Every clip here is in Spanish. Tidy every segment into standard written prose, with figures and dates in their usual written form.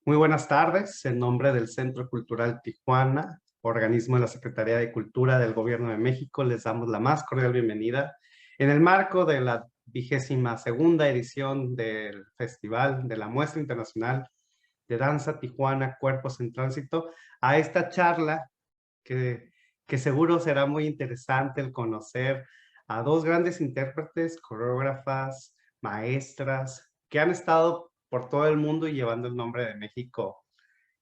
Muy buenas tardes. En nombre del Centro Cultural Tijuana, organismo de la Secretaría de Cultura del Gobierno de México, les damos la más cordial bienvenida en el marco de la 22ª edición del Festival de la Muestra Internacional de Danza Tijuana Cuerpos en Tránsito, a esta charla que, que seguro será muy interesante el conocer a dos grandes intérpretes, coreógrafas, maestras, que han estado por todo el mundo y llevando el nombre de México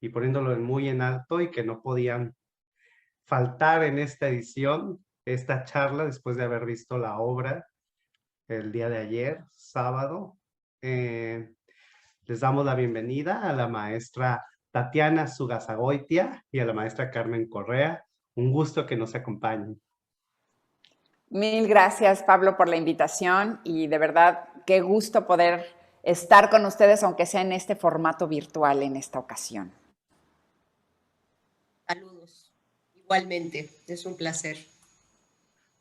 y poniéndolo muy en alto y que no podían faltar en esta edición, esta charla, después de haber visto la obra el día de ayer, sábado. Eh, Les damos la bienvenida a la maestra Tatiana Sugasagoitia y a la maestra Carmen Correa. Un gusto que nos acompañen. Mil gracias, Pablo, por la invitación y de verdad, qué gusto poder estar con ustedes, aunque sea en este formato virtual en esta ocasión. Saludos. Igualmente, es un placer.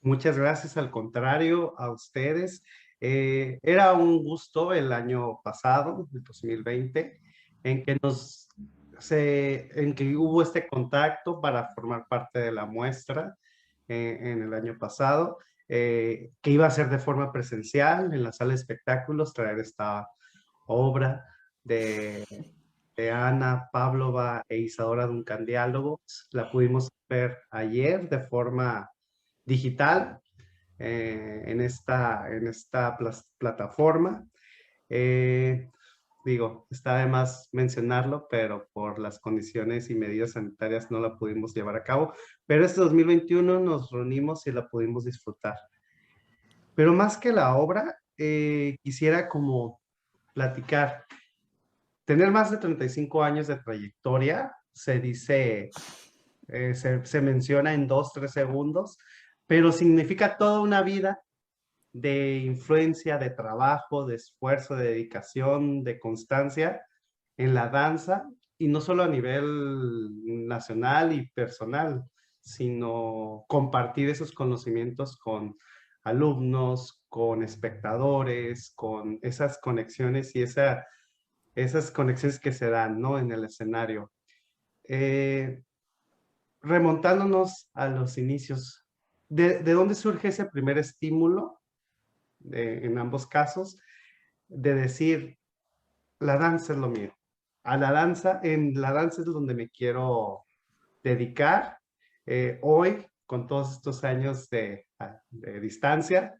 Muchas gracias, al contrario, a ustedes. Era un gusto el año pasado, el 2020, en que en que hubo este contacto para formar parte de la muestra en el año pasado, que iba a ser de forma presencial en la sala de espectáculos, traer esta obra de, de Ana Pavlova e Isadora Duncan Diálogos. La pudimos ver ayer de forma digital en esta plataforma. Digo, está de más mencionarlo, pero por las condiciones y medidas sanitarias no la pudimos llevar a cabo. Pero este 2021 nos reunimos y la pudimos disfrutar. Pero más que la obra, quisiera como platicar. Tener más de 35 años de trayectoria, se dice, se menciona en 2, 3 segundos, pero significa toda una vida de influencia, de trabajo, de esfuerzo, de dedicación, de constancia en la danza, y no solo a nivel nacional y personal, sino compartir esos conocimientos con alumnos, con espectadores, con esas conexiones y esas conexiones que se dan, ¿no? En el escenario. Eh, Remontándonos a los inicios, ¿de dónde surge ese primer estímulo en ambos casos, de decir, la danza es lo mío? En la danza es donde me quiero dedicar. Hoy, con todos estos años de distancia,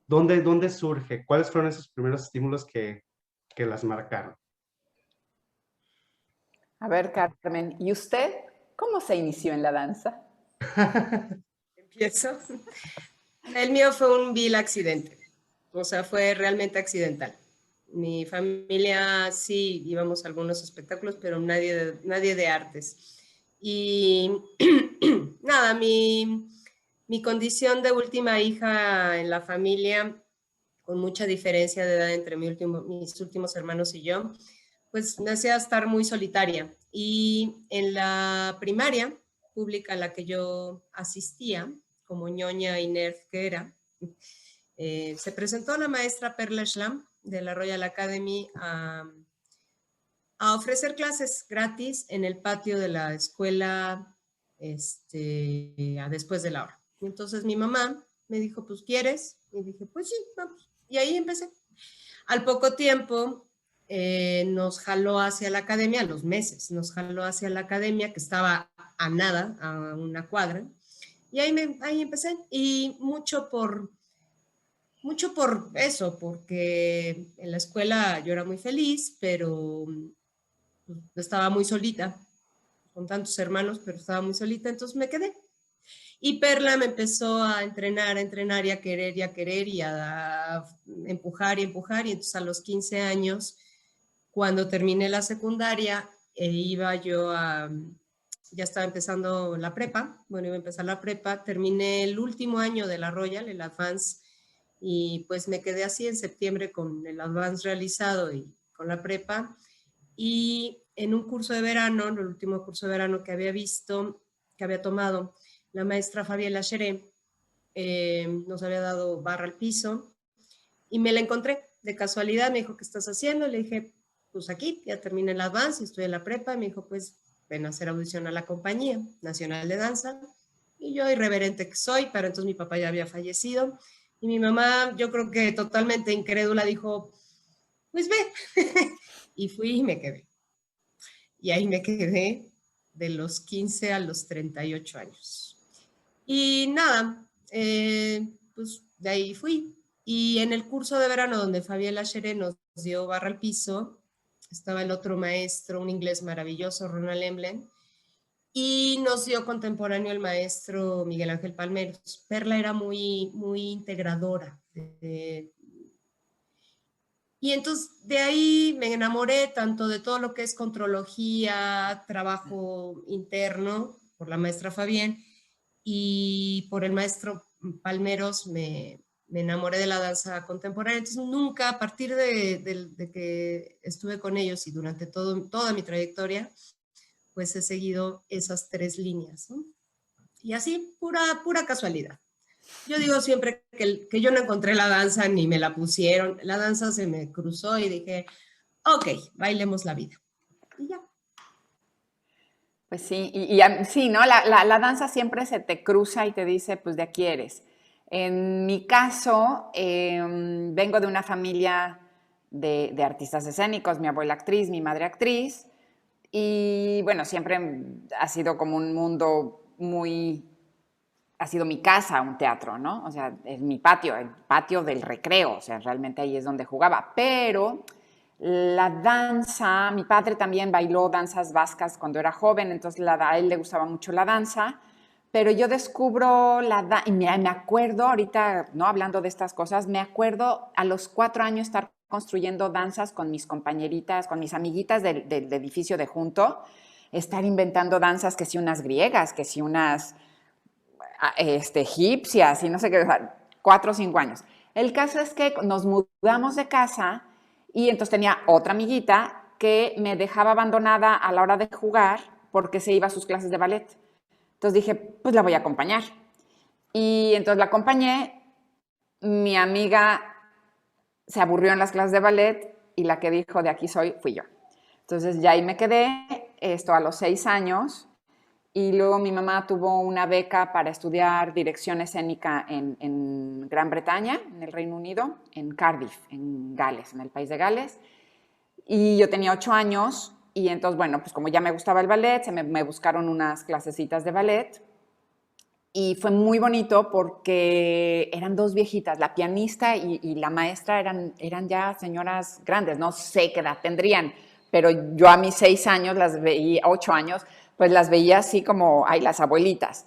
¿dónde surge? ¿Cuáles fueron esos primeros estímulos que las marcaron? A ver, Carmen, ¿y usted cómo se inició en la danza? Empiezo. El mío fue un vil accidente, o sea, fue realmente accidental. Mi familia sí íbamos a algunos espectáculos, pero nadie de artes. Y nada, mi condición de última hija en la familia, con mucha diferencia de edad entre mis últimos hermanos y yo, pues me hacía estar muy solitaria. Y en la primaria pública a la que yo asistía, como ñoña y nerd que era, se presentó la maestra Perla Schlam de la Royal Academy a ofrecer clases gratis en el patio de la escuela después de la hora. Y entonces mi mamá me dijo, pues, ¿quieres? Y dije, pues sí, vamos. Y ahí empecé. Al poco tiempo nos jaló hacia la academia, a los meses, nos jaló hacia la academia que estaba a nada, a una cuadra. Y ahí empecé. Y mucho por eso, porque en la escuela yo era muy feliz, pero estaba muy solita, con tantos hermanos, pero estaba muy solita, entonces me quedé. Y Perla me empezó a entrenar y a querer y a empujar y empujar. Y entonces a los 15 años, cuando terminé la secundaria, ya estaba empezando la prepa, bueno, iba a empezar la prepa, terminé el último año de la Royal, el Advance, y pues me quedé así en septiembre con el Advance realizado y con la prepa. Y en un curso de verano, en el último curso de verano que había tomado, la maestra Fabiela Cheré nos había dado barra al piso y me la encontré de casualidad. Me dijo, ¿qué estás haciendo? Le dije, pues aquí, ya terminé el Advance, estoy en la prepa, y me dijo, pues ven a hacer audición a la Compañía Nacional de Danza. Y yo, irreverente que soy, para entonces mi papá ya había fallecido, y mi mamá, yo creo que totalmente incrédula, dijo, pues ve. Y fui y me quedé. Y ahí me quedé de los 15 a los 38 años. Y nada, pues de ahí fui. Y en el curso de verano donde Fabiola Xeré nos dio barra al piso, estaba el otro maestro, un inglés maravilloso, Ronald Emblem, y nos dio contemporáneo el maestro Miguel Ángel Palmeros. Perla era muy, muy integradora. Y entonces de ahí me enamoré tanto de todo lo que es contrología, trabajo interno, por la maestra Fabián, y por el maestro Palmeros me enamoré de la danza contemporánea. Entonces nunca, a partir de que estuve con ellos y durante toda mi trayectoria, pues he seguido esas tres líneas, ¿no? Y así, pura casualidad. Yo digo siempre que yo no encontré la danza ni me la pusieron, la danza se me cruzó y dije, ok, bailemos la vida. Y ya. Pues sí, sí, ¿no? La danza siempre se te cruza y te dice, pues de aquí eres. En mi caso, vengo de una familia de artistas escénicos, mi abuela actriz, mi madre actriz, y bueno, siempre ha sido como un mundo ha sido mi casa, un teatro, ¿no? O sea, es mi patio, el patio del recreo, o sea, realmente ahí es donde jugaba, pero la danza, mi padre también bailó danzas vascas cuando era joven, entonces a él le gustaba mucho la danza, pero yo descubro la danza, y me acuerdo ahorita, ¿no? Hablando de estas cosas, me acuerdo a los 4 años estar construyendo danzas con mis compañeritas, con mis amiguitas del edificio de junto, estar inventando danzas, que si unas griegas, que si unas egipcias y no sé qué, 4 o 5 años. El caso es que nos mudamos de casa y entonces tenía otra amiguita que me dejaba abandonada a la hora de jugar porque se iba a sus clases de ballet. Entonces dije, pues la voy a acompañar. Y entonces la acompañé, mi amiga se aburrió en las clases de ballet y la que dijo, de aquí soy, fui yo. Entonces ya ahí me quedé, esto a los 6 años, y luego mi mamá tuvo una beca para estudiar dirección escénica en Gran Bretaña, en el Reino Unido, en Cardiff, en Gales, en el país de Gales. Y yo tenía 8 años y entonces, bueno, pues como ya me gustaba el ballet, me buscaron unas clasecitas de ballet y fue muy bonito porque eran 2 viejitas, la pianista y la maestra eran ya señoras grandes, no sé qué edad tendrían, pero yo a mis 6 años las veía, 8 años, pues las veía así como, ay, las abuelitas.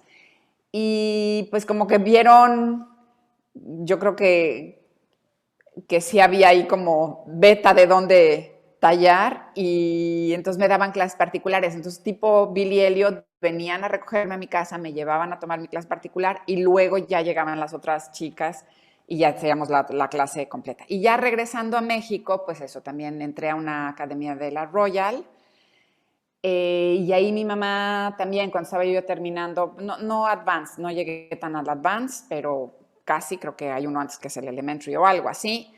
Y pues como que vieron, yo creo que sí había ahí como beta de dónde tallar y entonces me daban clases particulares. Entonces tipo Billy Elliot venían a recogerme a mi casa, me llevaban a tomar mi clase particular y luego ya llegaban las otras chicas y ya hacíamos la clase completa. Y ya regresando a México, pues eso, también entré a una academia de la Royal. Y ahí mi mamá también, cuando estaba yo terminando, no advanced, no llegué tan al advanced, pero casi, creo que hay uno antes que es el elementary o algo así.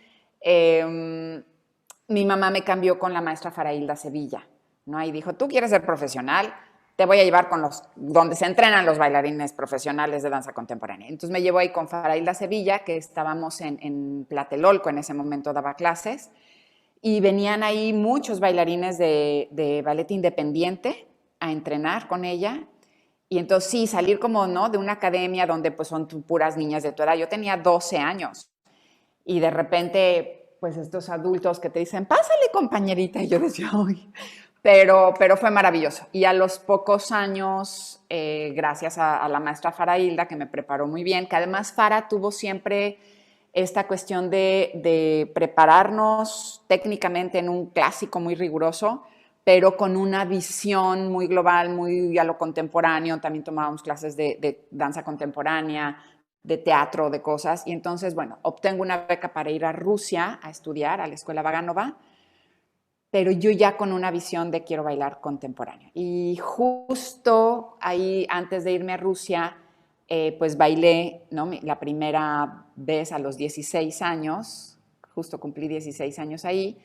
Mi mamá me cambió con la maestra Farailda Sevilla, ¿no? Y dijo, tú quieres ser profesional, te voy a llevar con donde se entrenan los bailarines profesionales de danza contemporánea. Entonces me llevó ahí con Farailda Sevilla, que estábamos en Tlatelolco, en ese momento daba clases, y venían ahí muchos bailarines de ballet independiente a entrenar con ella. Y entonces sí, salir como, ¿no? De una academia donde pues son puras niñas de tu edad. Yo tenía 12 años y de repente pues estos adultos que te dicen, pásale compañerita. Y yo decía, uy, pero fue maravilloso. Y a los pocos años, gracias a la maestra Farailda, que me preparó muy bien, que además Fara tuvo siempre esta cuestión de prepararnos técnicamente en un clásico muy riguroso, pero con una visión muy global, muy a lo contemporáneo. También tomábamos clases de danza contemporánea, de teatro, de cosas. Y entonces, bueno, obtengo una beca para ir a Rusia a estudiar a la Escuela Vaganova, pero yo ya con una visión de quiero bailar contemporáneo. Y justo ahí, antes de irme a Rusia, pues bailé, ¿no? La primera vez a los 16 años, justo cumplí 16 años ahí,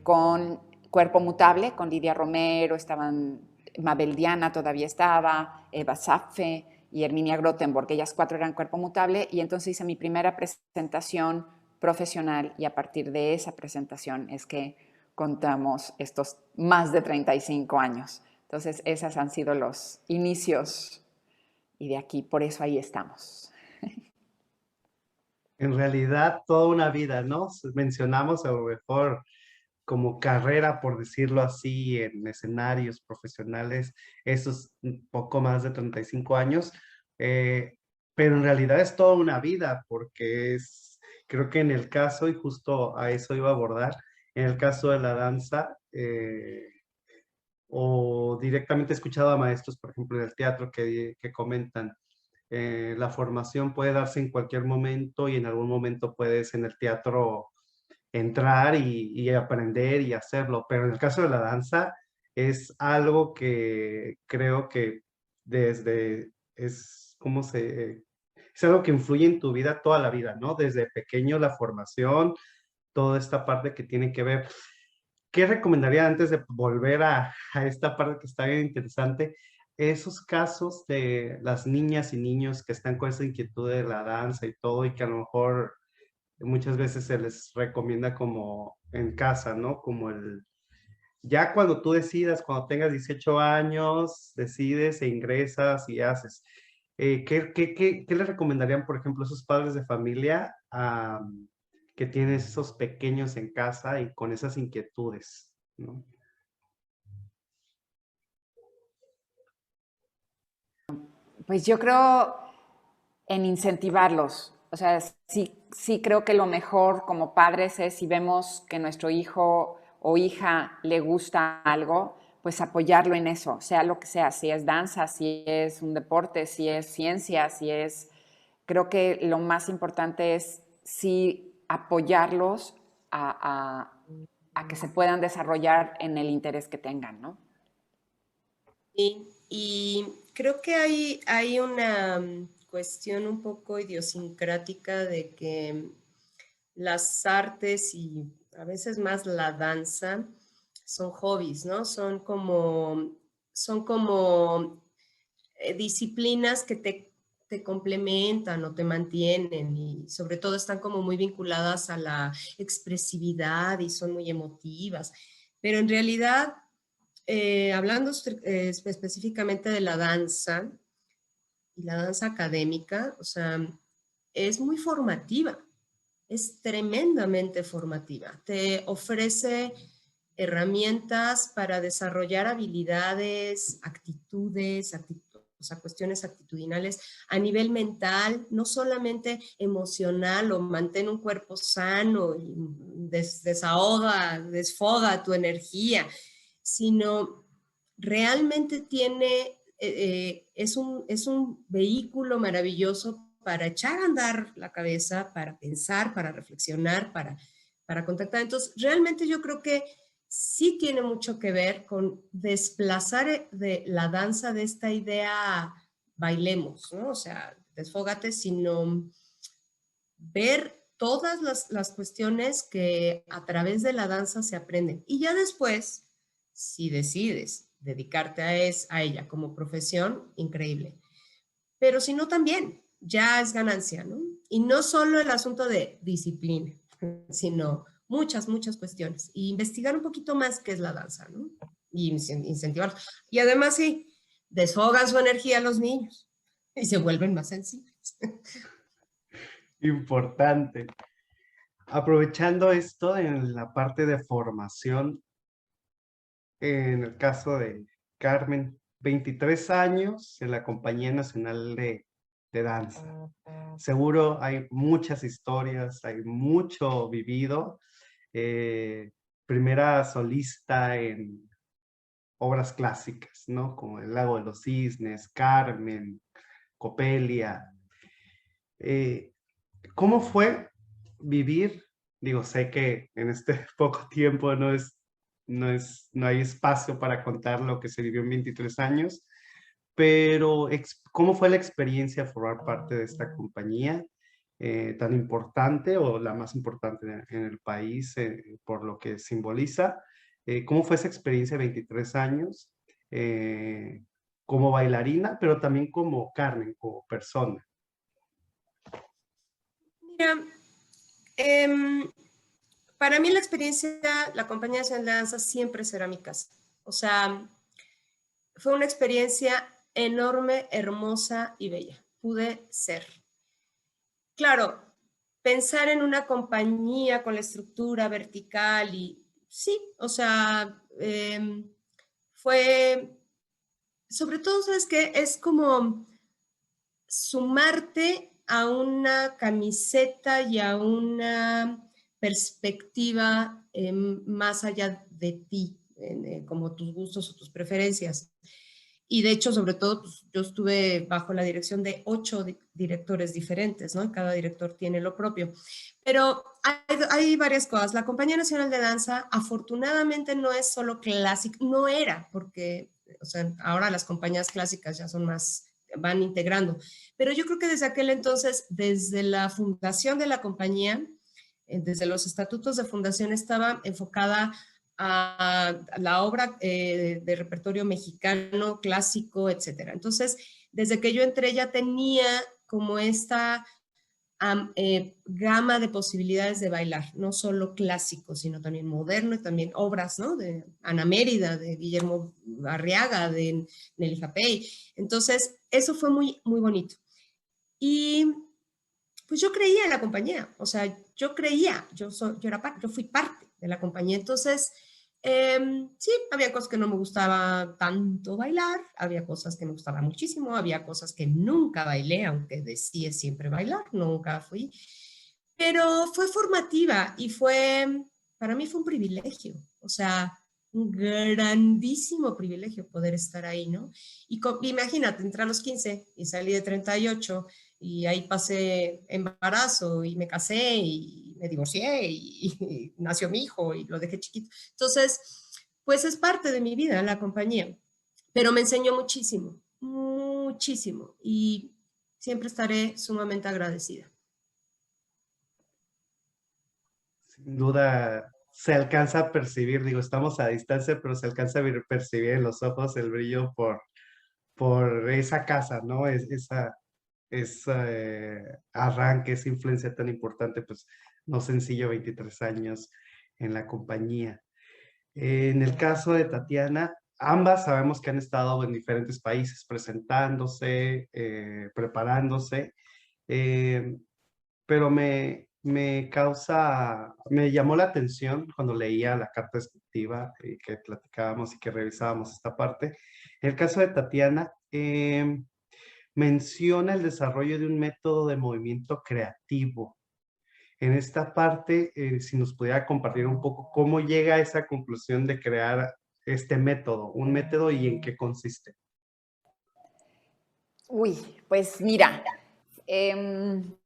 con Cuerpo Mutable, con Lidia Romero, estaban Mabel Diana, todavía estaba, Eva Zapfe y Herminia Grottenborg, ellas 4 eran Cuerpo Mutable, y entonces hice mi primera presentación profesional, y a partir de esa presentación es que contamos estos más de 35 años. Entonces, esos han sido los inicios, y de aquí, por eso ahí estamos. En realidad, toda una vida, ¿no? Mencionamos a lo mejor como carrera, por decirlo así, en escenarios profesionales, esos un poco más de 35 años, eh, pero en realidad es toda una vida, porque creo que en el caso, y justo a eso iba a abordar, en el caso de la danza, o directamente he escuchado a maestros, por ejemplo, del teatro, que comentan, la formación puede darse en cualquier momento y en algún momento puedes en el teatro entrar y aprender y hacerlo, pero en el caso de la danza es algo que creo que es algo que influye en tu vida toda la vida, ¿no? Desde pequeño la formación, toda esta parte que tiene que ver. ¿Qué recomendaría antes de volver a esta parte que está bien interesante? Esos casos de las niñas y niños que están con esa inquietud de la danza y todo, y que a lo mejor muchas veces se les recomienda como en casa, ¿no? Ya cuando tú decidas, cuando tengas 18 años, decides e ingresas y haces. ¿Qué le recomendarían, por ejemplo, a esos padres de familia que tienen esos pequeños en casa y con esas inquietudes, ¿no? Pues yo creo en incentivarlos. O sea, sí creo que lo mejor como padres es, si vemos que nuestro hijo o hija le gusta algo, pues apoyarlo en eso, sea lo que sea, si es danza, si es un deporte, si es ciencia, Creo que lo más importante es sí apoyarlos a que se puedan desarrollar en el interés que tengan, ¿no? Y creo que hay una cuestión un poco idiosincrática de que las artes y a veces más la danza son hobbies, ¿no? Son como disciplinas que te complementan o te mantienen y sobre todo están como muy vinculadas a la expresividad y son muy emotivas. Pero en realidad, hablando específicamente de la danza y la danza académica, o sea, es muy formativa, es tremendamente formativa. Te ofrece herramientas para desarrollar habilidades, actitudes, o sea, cuestiones actitudinales a nivel mental, no solamente emocional o mantén un cuerpo sano y desfoga tu energía, sino realmente es un vehículo maravilloso para echar a andar la cabeza, para pensar, para reflexionar, para contactar. Entonces, realmente yo creo que sí tiene mucho que ver con desplazar de la danza de esta idea bailemos, ¿no? O sea, desfógate, sino ver todas las cuestiones que a través de la danza se aprenden. Y ya después, si decides dedicarte a ella como profesión, increíble. Pero si no, también, ya es ganancia, ¿no? Y no solo el asunto de disciplina, sino muchas cuestiones. Y investigar un poquito más qué es la danza, ¿no? Y incentivar. Y además, sí, desfogan su energía a los niños y se vuelven más sensibles. Importante. Aprovechando esto en la parte de formación, en el caso de Carmen, 23 años en la Compañía Nacional de Danza. Seguro hay muchas historias, hay mucho vivido. Primera solista en obras clásicas, ¿no? Como El Lago de los Cisnes, Carmen, Coppelia. ¿Cómo fue vivir? Digo, sé que en este poco tiempo no hay espacio para contar lo que se vivió en 23 años, pero ¿cómo fue la experiencia de formar parte de esta compañía? tan importante o la más importante en el país por lo que simboliza. ¿Cómo fue esa experiencia de 23 años como bailarina, pero también como Carmen, como persona? Mira, para mí la experiencia, la Compañía Nacional de Danza siempre será mi casa. O sea, fue una experiencia enorme, hermosa y bella. Pude ser. Claro, pensar en una compañía con la estructura vertical y sí, o sea, fue, sobre todo, ¿sabes qué? Es como sumarte a una camiseta y a una perspectiva más allá de ti, como tus gustos o tus preferencias. Y de hecho, sobre todo, pues, yo estuve bajo la dirección de 8 directores diferentes, ¿no? Cada director tiene lo propio. Pero hay varias cosas. La Compañía Nacional de Danza, afortunadamente, no es solo clásica, no era, porque, o sea, ahora las compañías clásicas ya son más, van integrando. Pero yo creo que desde aquel entonces, desde la fundación de la compañía, desde los estatutos de fundación, estaba enfocada a la obra de repertorio mexicano, clásico, etcétera. Entonces, desde que yo entré ya tenía como esta gama de posibilidades de bailar, no solo clásico, sino también moderno y también obras, ¿no? De Ana Mérida, de Guillermo Arriaga, de Nelly Japey. Entonces, eso fue muy, muy bonito. Y pues yo creía en la compañía, o sea, yo creía, yo fui parte de la compañía. Entonces, sí, había cosas que no me gustaba tanto bailar, había cosas que me gustaba muchísimo, había cosas que nunca bailé, aunque decía siempre bailar, nunca fui, pero fue formativa y para mí fue un privilegio, o sea, un grandísimo privilegio poder estar ahí, ¿no? Y imagínate, entré a los 15 y salí de 38 y ahí pasé embarazo y me casé y me divorcié y nació mi hijo y lo dejé chiquito. Entonces, pues es parte de mi vida la compañía, pero me enseñó muchísimo, muchísimo y siempre estaré sumamente agradecida. Sin duda se alcanza a percibir, digo, estamos a distancia, pero se alcanza a percibir en los ojos el brillo por esa casa, ¿no? Ese arranque, esa influencia tan importante, pues no sencillo, 23 años en la compañía. En el caso de Tatiana, ambas sabemos que han estado en diferentes países presentándose, preparándose, eh, pero me llamó la atención cuando leía la carta descriptiva y que platicábamos y que revisábamos esta parte. En el caso de Tatiana, menciona el desarrollo de un método de movimiento creativo. En esta parte, si nos pudiera compartir un poco cómo llega a esa conclusión de crear este método, un método y en qué consiste. Uy, pues mira,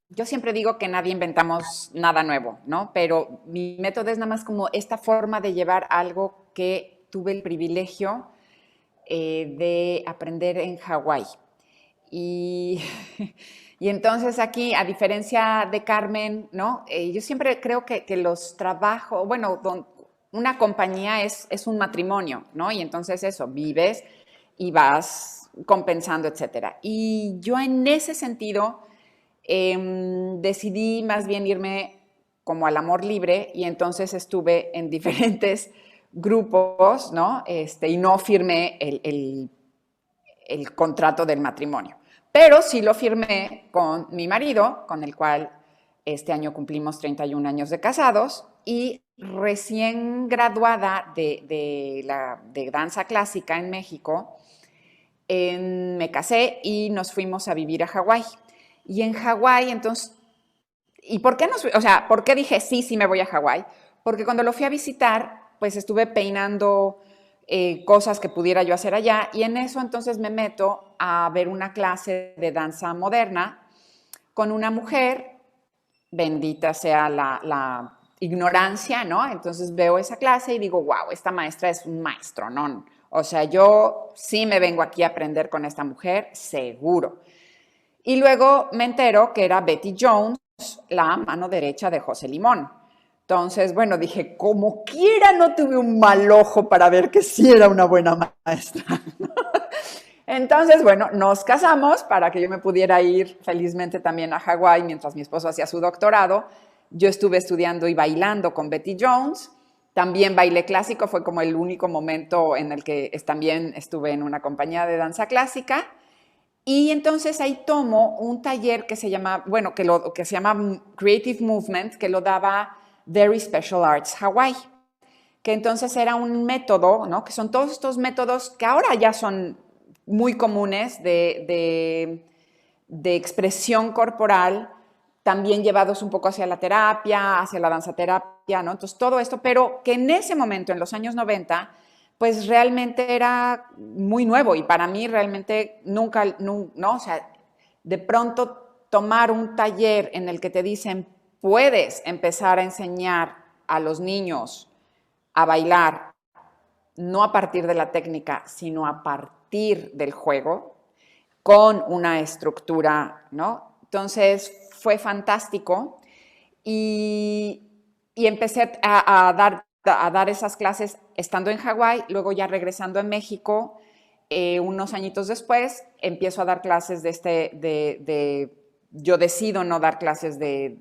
yo siempre digo que nadie inventamos nada nuevo, ¿no? Pero mi método es nada más como esta forma de llevar algo que tuve el privilegio de aprender en Hawái. Y, y entonces aquí, a diferencia de Carmen, ¿no? Yo siempre creo que los trabajos, bueno, una compañía es un matrimonio, ¿no? Y entonces eso, vives y vas compensando, etcétera. Y yo en ese sentido decidí más bien irme como al amor libre y entonces estuve en diferentes grupos, ¿no? Y no firmé el contrato del matrimonio. Pero sí lo firmé con mi marido, con el cual este año cumplimos 31 años de casados y recién graduada de danza clásica en México, me casé y nos fuimos a vivir a Hawái. Y en Hawái, entonces, ¿y por qué por qué dije sí me voy a Hawái? Porque cuando lo fui a visitar, pues estuve peinando cosas que pudiera yo hacer allá y en eso entonces me meto a ver una clase de danza moderna con una mujer, bendita sea la ignorancia, ¿no? Entonces veo esa clase y digo, wow, esta maestra es un maestro, ¿no? O sea, yo sí me vengo aquí a aprender con esta mujer, seguro. Y luego me entero que era Betty Jones, la mano derecha de José Limón. Entonces, bueno, dije, como quiera no tuve un mal ojo para ver que sí era una buena maestra. Entonces, bueno, nos casamos para que yo me pudiera ir felizmente también a Hawái mientras mi esposo hacía su doctorado. Yo estuve estudiando y bailando con Betty Jones. También bailé clásico, fue como el único momento en el que también estuve en una compañía de danza clásica. Y entonces ahí tomo un taller que se llama, bueno, que se llama Creative Movement, que lo daba Very Special Arts Hawaii, que entonces era un método, ¿no? Que son todos estos métodos que ahora ya son muy comunes de expresión corporal, también llevados un poco hacia la terapia, hacia la danzaterapia, ¿no? Entonces todo esto, pero que en ese momento, en los años 90, pues realmente era muy nuevo y para mí realmente nunca, no, o sea, de pronto tomar un taller en el que te dicen, puedes empezar a enseñar a los niños a bailar, no a partir de la técnica, sino a partir del juego, con una estructura, ¿no? Entonces fue fantástico y empecé a dar esas clases estando en Hawái, luego ya regresando a México, unos añitos después, empiezo a dar clases yo decido no dar clases de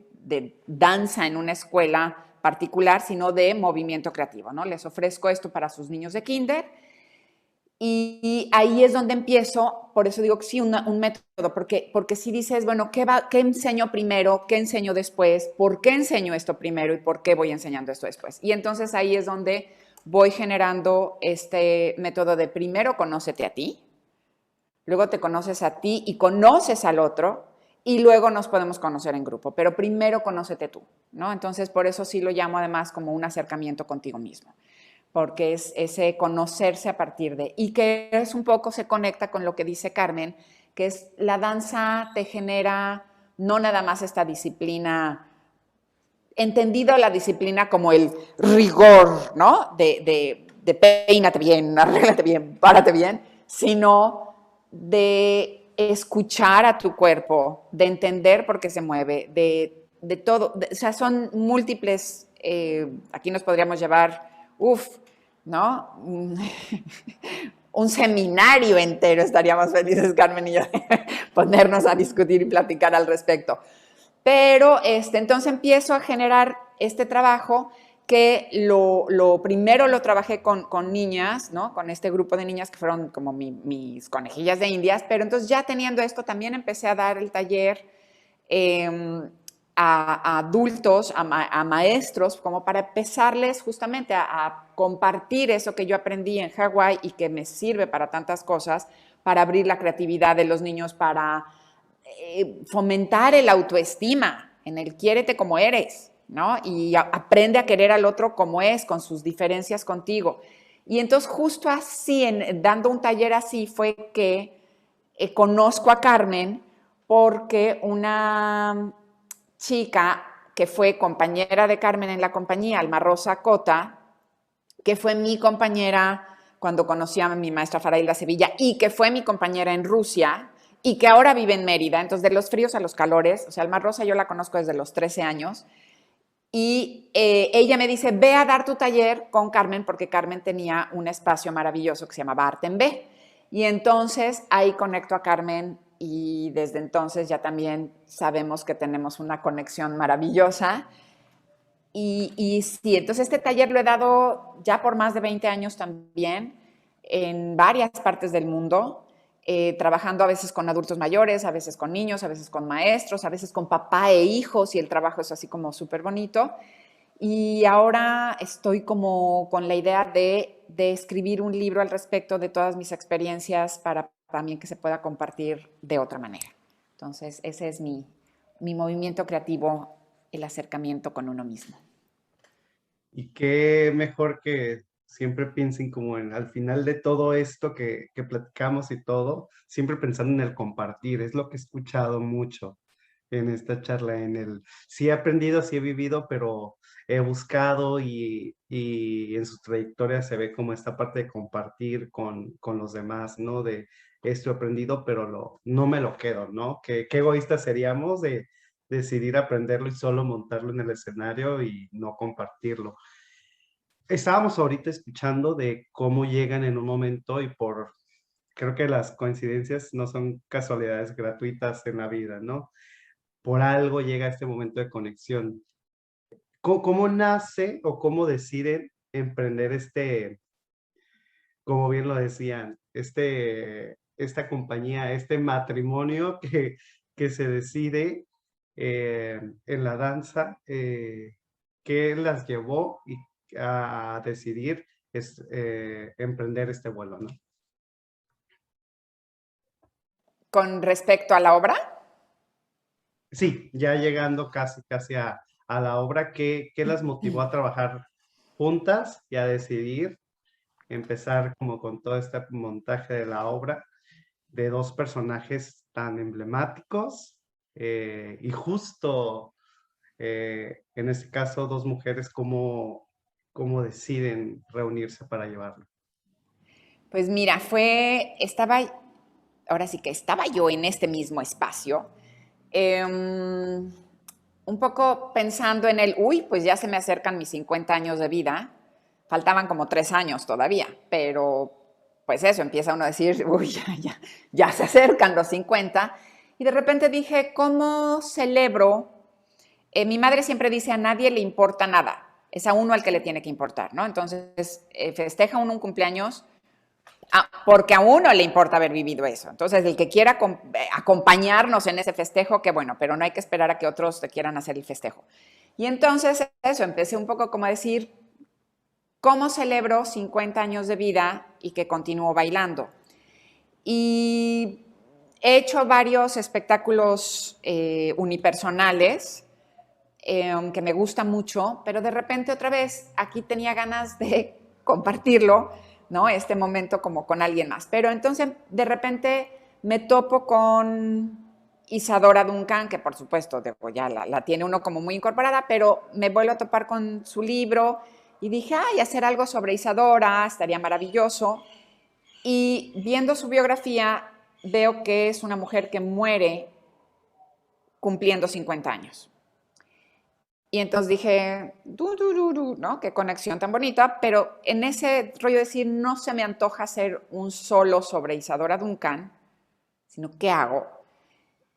danza en una escuela particular, sino de movimiento creativo, ¿no? Les ofrezco esto para sus niños de kinder y ahí es donde empiezo, por eso digo que sí, un método, porque si dices, bueno, ¿qué enseño primero? ¿Qué enseño después? ¿Por qué enseño esto primero? ¿Y por qué voy enseñando esto después? Y entonces ahí es donde voy generando este método de primero conócete a ti, luego te conoces a ti y conoces al otro, y luego nos podemos conocer en grupo, pero primero conócete tú, ¿no? Entonces por eso sí lo llamo además como un acercamiento contigo mismo, porque es ese conocerse a partir de, y que es un poco se conecta con lo que dice Carmen, que es la danza te genera no nada más esta disciplina, entendido la disciplina como el rigor, ¿no? De peínate bien, arréglate bien, párate bien, sino de escuchar a tu cuerpo, de entender por qué se mueve, de todo, o sea, son múltiples, aquí nos podríamos llevar, ¿no? Un seminario entero estaríamos felices, Carmen y yo, de ponernos a discutir y platicar al respecto. Pero entonces empiezo a generar este trabajo que primero lo trabajé con niñas, ¿no? Con este grupo de niñas que fueron como mis conejillas de indias, pero entonces ya teniendo esto también empecé a dar el taller a adultos, a maestros, como para empezarles justamente a compartir eso que yo aprendí en Hawái y que me sirve para tantas cosas, para abrir la creatividad de los niños, para fomentar el autoestima, en el quiérete como eres, ¿no? Y aprende a querer al otro como es, con sus diferencias contigo. Y entonces justo así, dando un taller así, fue que conozco a Carmen porque una chica que fue compañera de Carmen en la compañía, Alma Rosa Cota, que fue mi compañera cuando conocí a mi maestra Farailda Sevilla y que fue mi compañera en Rusia y que ahora vive en Mérida. Entonces, de los fríos a los calores, o sea, Alma Rosa yo la conozco desde los 13 años y ella me dice, ve a dar tu taller con Carmen porque Carmen tenía un espacio maravilloso que se llamaba Arte en B. Y entonces ahí conecto a Carmen y desde entonces ya también sabemos que tenemos una conexión maravillosa. Y sí, entonces este taller lo he dado ya por más de 20 años también en varias partes del mundo, trabajando a veces con adultos mayores, a veces con niños, a veces con maestros, a veces con papá e hijos y el trabajo es así como súper bonito. Y ahora estoy como con la idea de escribir un libro al respecto de todas mis experiencias para también que se pueda compartir de otra manera. Entonces ese es mi movimiento creativo, el acercamiento con uno mismo. Y qué mejor que siempre piensen como al final de todo esto que platicamos y todo, siempre pensando en el compartir, es lo que he escuchado mucho en esta charla, sí he aprendido, sí he vivido, pero he buscado y en su trayectoria se ve como esta parte de compartir con los demás, ¿no? De esto he aprendido, pero no me lo quedo, ¿no? Qué egoístas seríamos de decidir aprenderlo y solo montarlo en el escenario y no compartirlo. Estábamos ahorita escuchando de cómo llegan en un momento y creo que las coincidencias no son casualidades gratuitas en la vida, ¿no? Por algo llega este momento de conexión. ¿Cómo nace o cómo deciden emprender como bien lo decían, esta compañía, este matrimonio que se decide en la danza, que las llevó a decidir emprender este vuelo, ¿no? Con respecto a la obra, Sí, ya llegando casi a la obra, ¿qué las motivó a trabajar juntas y a decidir empezar como con todo este montaje de la obra de dos personajes tan emblemáticos y justo en este caso dos mujeres, cómo deciden reunirse para llevarlo? pues mira, ahora sí que estaba yo en este mismo espacio, un poco pensando en pues ya se me acercan mis 50 años de vida, faltaban como 3 años todavía, pero pues eso, empieza uno a decir, ya se acercan los 50, y de repente dije, ¿cómo celebro? Mi madre siempre dice, a nadie le importa nada, es a uno al que le tiene que importar, ¿no? Entonces, festeja uno un cumpleaños porque a uno le importa haber vivido eso. Entonces, el que quiera acompañarnos en ese festejo, qué bueno, pero no hay que esperar a que otros te quieran hacer el festejo. Y entonces, eso, empecé un poco como a decir, ¿cómo celebro 50 años de vida y que continúo bailando? Y he hecho varios espectáculos unipersonales que me gustan mucho, pero de repente otra vez aquí tenía ganas de compartirlo, ¿no? Este momento como con alguien más. Pero entonces de repente me topo con Isadora Duncan, que por supuesto ya la tiene uno como muy incorporada, pero me vuelvo a topar con su libro y dije, hacer algo sobre Isadora estaría maravilloso. Y viendo su biografía veo que es una mujer que muere cumpliendo 50 años. Y entonces dije, ¿no? Qué conexión tan bonita, pero en ese rollo de decir, no se me antoja hacer un solo sobre Isadora Duncan, sino ¿qué hago?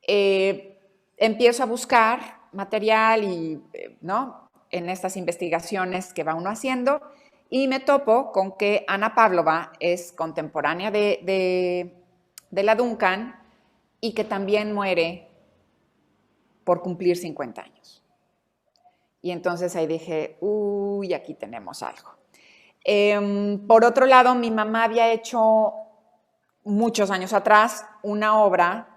Empiezo a buscar material y, ¿no? En estas investigaciones que va uno haciendo y me topo con que Ana Pavlova es contemporánea de la Duncan y que también muere por cumplir 50 años. Y entonces ahí dije, aquí tenemos algo. Por otro lado, mi mamá había hecho muchos años atrás una obra,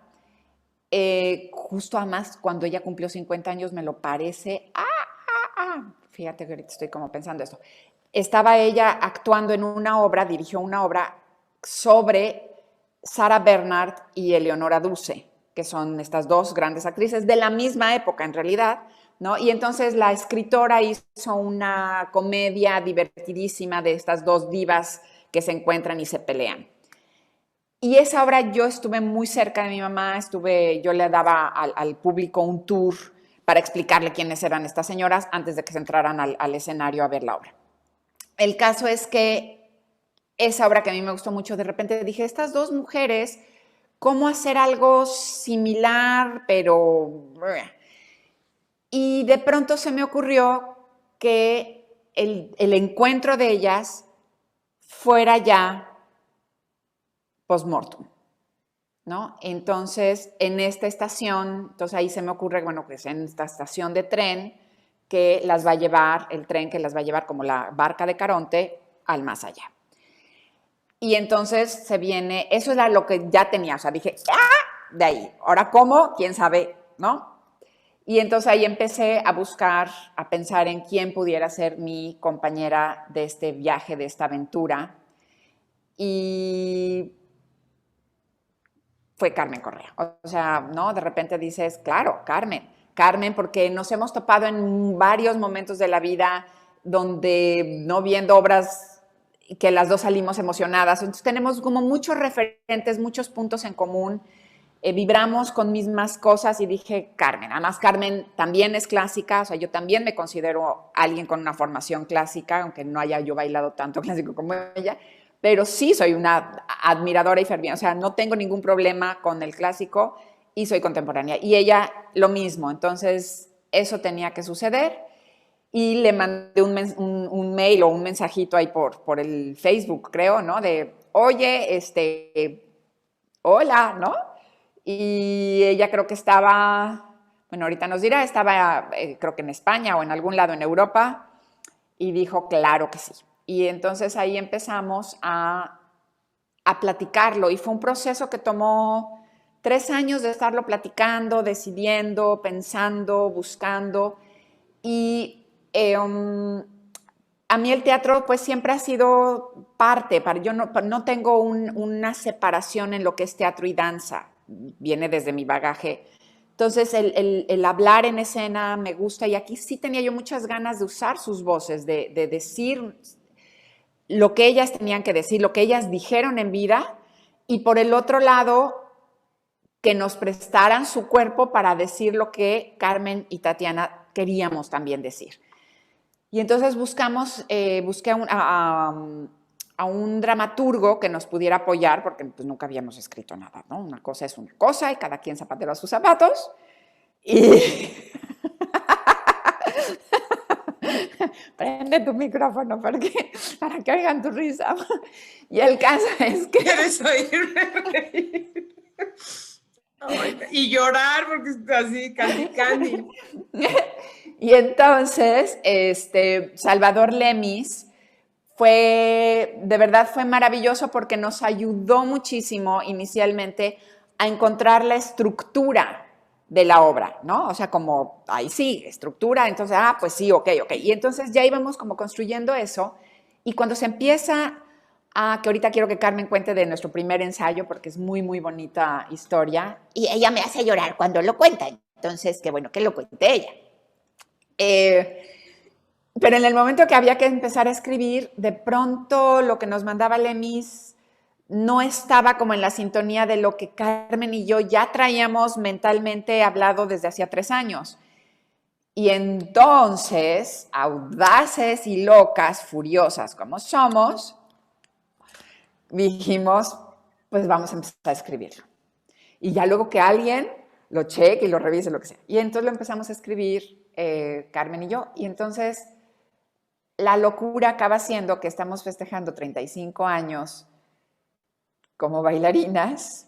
justo además cuando ella cumplió 50 años, me lo parece, fíjate que ahorita estoy como pensando esto. Estaba ella actuando en una obra, dirigió una obra sobre Sarah Bernhardt y Eleonora Duse, que son estas dos grandes actrices de la misma época en realidad, ¿no? Y entonces la escritora hizo una comedia divertidísima de estas dos divas que se encuentran y se pelean. Y esa obra yo estuve muy cerca de mi mamá, yo le daba al público un tour para explicarle quiénes eran estas señoras antes de que se entraran al escenario a ver la obra. El caso es que esa obra que a mí me gustó mucho, de repente dije, estas dos mujeres, ¿cómo hacer algo similar, pero... Y de pronto se me ocurrió que el encuentro de ellas fuera ya post-mortem, ¿no? Entonces, en esta estación, entonces ahí se me ocurre, bueno, pues en esta estación de tren que las va a llevar, el tren que las va a llevar como la barca de Caronte al más allá. Y entonces se viene, eso era lo que ya tenía, o sea, dije, de ahí, ahora cómo, quién sabe, ¿no? Y entonces ahí empecé a buscar, a pensar en quién pudiera ser mi compañera de este viaje, de esta aventura. Y fue Carmen Correa. O sea, ¿no? De repente dices, claro, Carmen, porque nos hemos topado en varios momentos de la vida donde, no viendo obras que las dos salimos emocionadas. Entonces tenemos como muchos referentes, muchos puntos en común. vibramos con mismas cosas y dije, Carmen, además Carmen también es clásica, o sea, yo también me considero alguien con una formación clásica, aunque no haya yo bailado tanto clásico como ella, pero sí soy una admiradora y ferviente, o sea, no tengo ningún problema con el clásico y soy contemporánea. Y ella lo mismo, entonces eso tenía que suceder y le mandé un mail o un mensajito ahí por el Facebook, creo, ¿no? De, oye, hola, ¿no? Y ella creo que estaba, bueno, ahorita nos dirá, estaba creo que en España o en algún lado en Europa, y dijo, claro que sí. Y entonces ahí empezamos a platicarlo, y fue un proceso que tomó 3 años de estarlo platicando, decidiendo, pensando, buscando, y a mí el teatro pues siempre ha sido parte, yo no tengo una separación en lo que es teatro y danza, viene desde mi bagaje. Entonces el hablar en escena me gusta, y aquí sí tenía yo muchas ganas de usar sus voces, de decir lo que ellas tenían que decir, lo que ellas dijeron en vida, y por el otro lado, que nos prestaran su cuerpo para decir lo que Carmen y Tatiana queríamos también decir. Y entonces busqué a un dramaturgo que nos pudiera apoyar, porque pues, nunca habíamos escrito nada, ¿no? Una cosa es una cosa y cada quien zapatero a sus zapatos. Y prende tu micrófono para que oigan tu risa. Y el caso es que... ¿Quieres oírme reír? Y llorar porque está así, candy. Y entonces, Salvador Lemis de verdad fue maravilloso porque nos ayudó muchísimo inicialmente a encontrar la estructura de la obra, ¿no? O sea, como, ahí sí, estructura, entonces, pues sí, ok. Y entonces ya íbamos como construyendo eso, y cuando se empieza que ahorita quiero que Carmen cuente de nuestro primer ensayo, porque es muy, muy bonita historia, y ella me hace llorar cuando lo cuenta, entonces, qué bueno que lo cuente ella. Pero en el momento que había que empezar a escribir, de pronto lo que nos mandaba Lemis no estaba como en la sintonía de lo que Carmen y yo ya traíamos mentalmente hablado desde hacía 3 años. Y entonces, audaces y locas, furiosas como somos, dijimos, pues vamos a empezar a escribirlo. Y ya luego que alguien lo cheque y lo revise, lo que sea. Y entonces lo empezamos a escribir Carmen y yo. Y entonces la locura acaba siendo que estamos festejando 35 años como bailarinas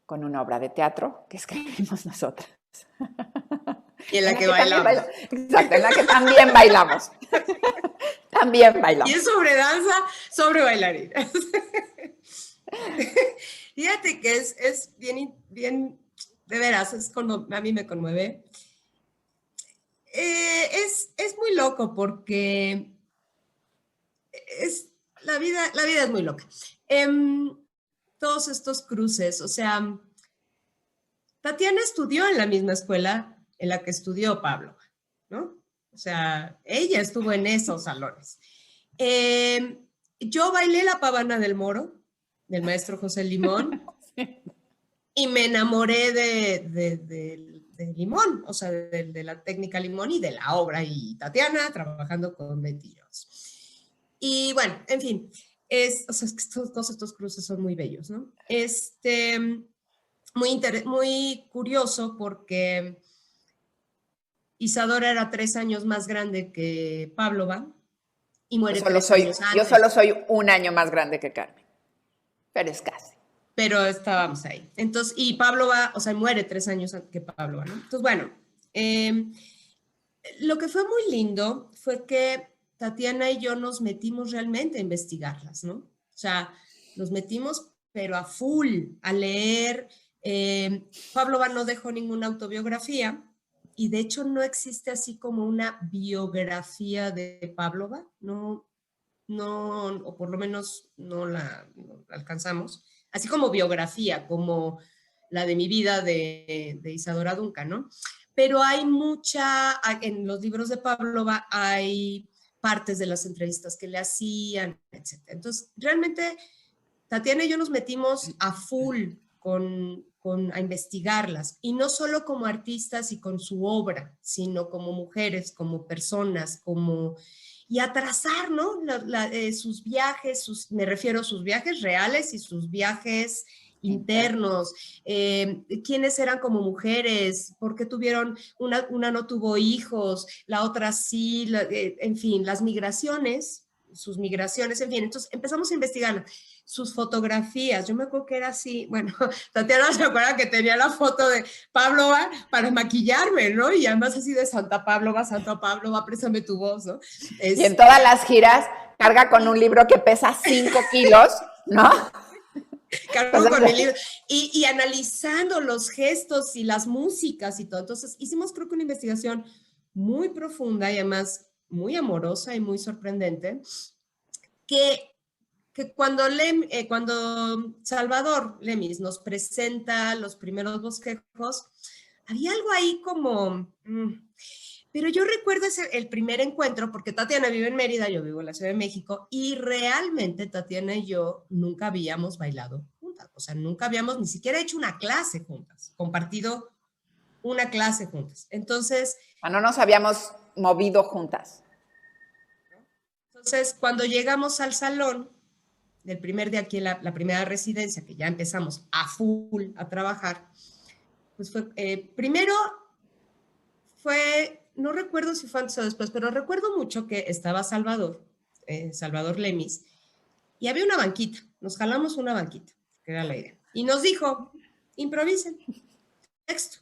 con una obra de teatro que escribimos nosotras. Y en la que bailamos. Exacto, en la que también bailamos. También bailamos. Y es sobre danza, sobre bailarinas. Fíjate que es bien, de veras, a mí me conmueve. Es muy loco porque la vida es muy loca. Todos estos cruces, o sea, Tatiana estudió en la misma escuela en la que estudió Pablo, ¿no? O sea, ella estuvo en esos salones. Yo bailé la pavana del Moro, del maestro José Limón, y me enamoré de Limón, o sea, de la técnica Limón y de la obra, y Tatiana trabajando con Betty Jones. Y bueno, en fin, o sea, es que todos estos cruces son muy bellos, ¿no? Muy curioso porque Isadora era 3 años más grande que Pavlova y muere 3 años antes. Yo solo soy 1 año más grande que Carmen, pero es casi. Pero estábamos ahí. Entonces, y Pavlova, o sea, muere 3 años antes que Pavlova, ¿no? Entonces, bueno, lo que fue muy lindo fue que Tatiana y yo nos metimos realmente a investigarlas, ¿no? O sea, nos metimos, pero a full, a leer. Pavlova no dejó ninguna autobiografía, y de hecho no existe así como una biografía de Pavlova, no, o por lo menos no la alcanzamos, así como biografía, como la de mi vida de Isadora Duncan, ¿no? Pero hay en los libros de Pavlova hay partes de las entrevistas que le hacían, etc. Entonces, realmente, Tatiana y yo nos metimos a full con a investigarlas, y no solo como artistas y con su obra, sino como mujeres, como personas, y a trazar, ¿no? Sus viajes, me refiero a sus viajes reales y sus viajes internos, quiénes eran como mujeres, por qué tuvieron, una no tuvo hijos, la otra sí, en fin, las migraciones, sus migraciones, en fin, entonces empezamos a investigar sus fotografías. Yo me acuerdo que era así, bueno, Tatiana se acuerda que tenía la foto de Pavlova para maquillarme, ¿no? Y además así de Santa Pavlova, préstame tu voz, ¿no? Y en todas las giras carga con un libro que pesa 5 kilos, ¿no? Cargo con mi libro. Y analizando los gestos y las músicas y todo. Entonces hicimos, creo que una investigación muy profunda y además muy amorosa y muy sorprendente, que cuando Salvador Lemis nos presenta los primeros bosquejos, había algo ahí como... pero yo recuerdo el primer encuentro, porque Tatiana vive en Mérida, yo vivo en la Ciudad de México, y realmente Tatiana y yo nunca habíamos bailado juntas, o sea, nunca habíamos ni siquiera hecho una clase juntas, compartido una clase juntas. Entonces... no nos habíamos movido juntas. Entonces, cuando llegamos al salón, del primer día aquí en la primera residencia, que ya empezamos a full a trabajar, pues fue, primero fue, no recuerdo si fue antes o después, pero recuerdo mucho que estaba Salvador Lemis, y había una banquita, nos jalamos una banquita, que era la idea, y nos dijo, improvisen texto.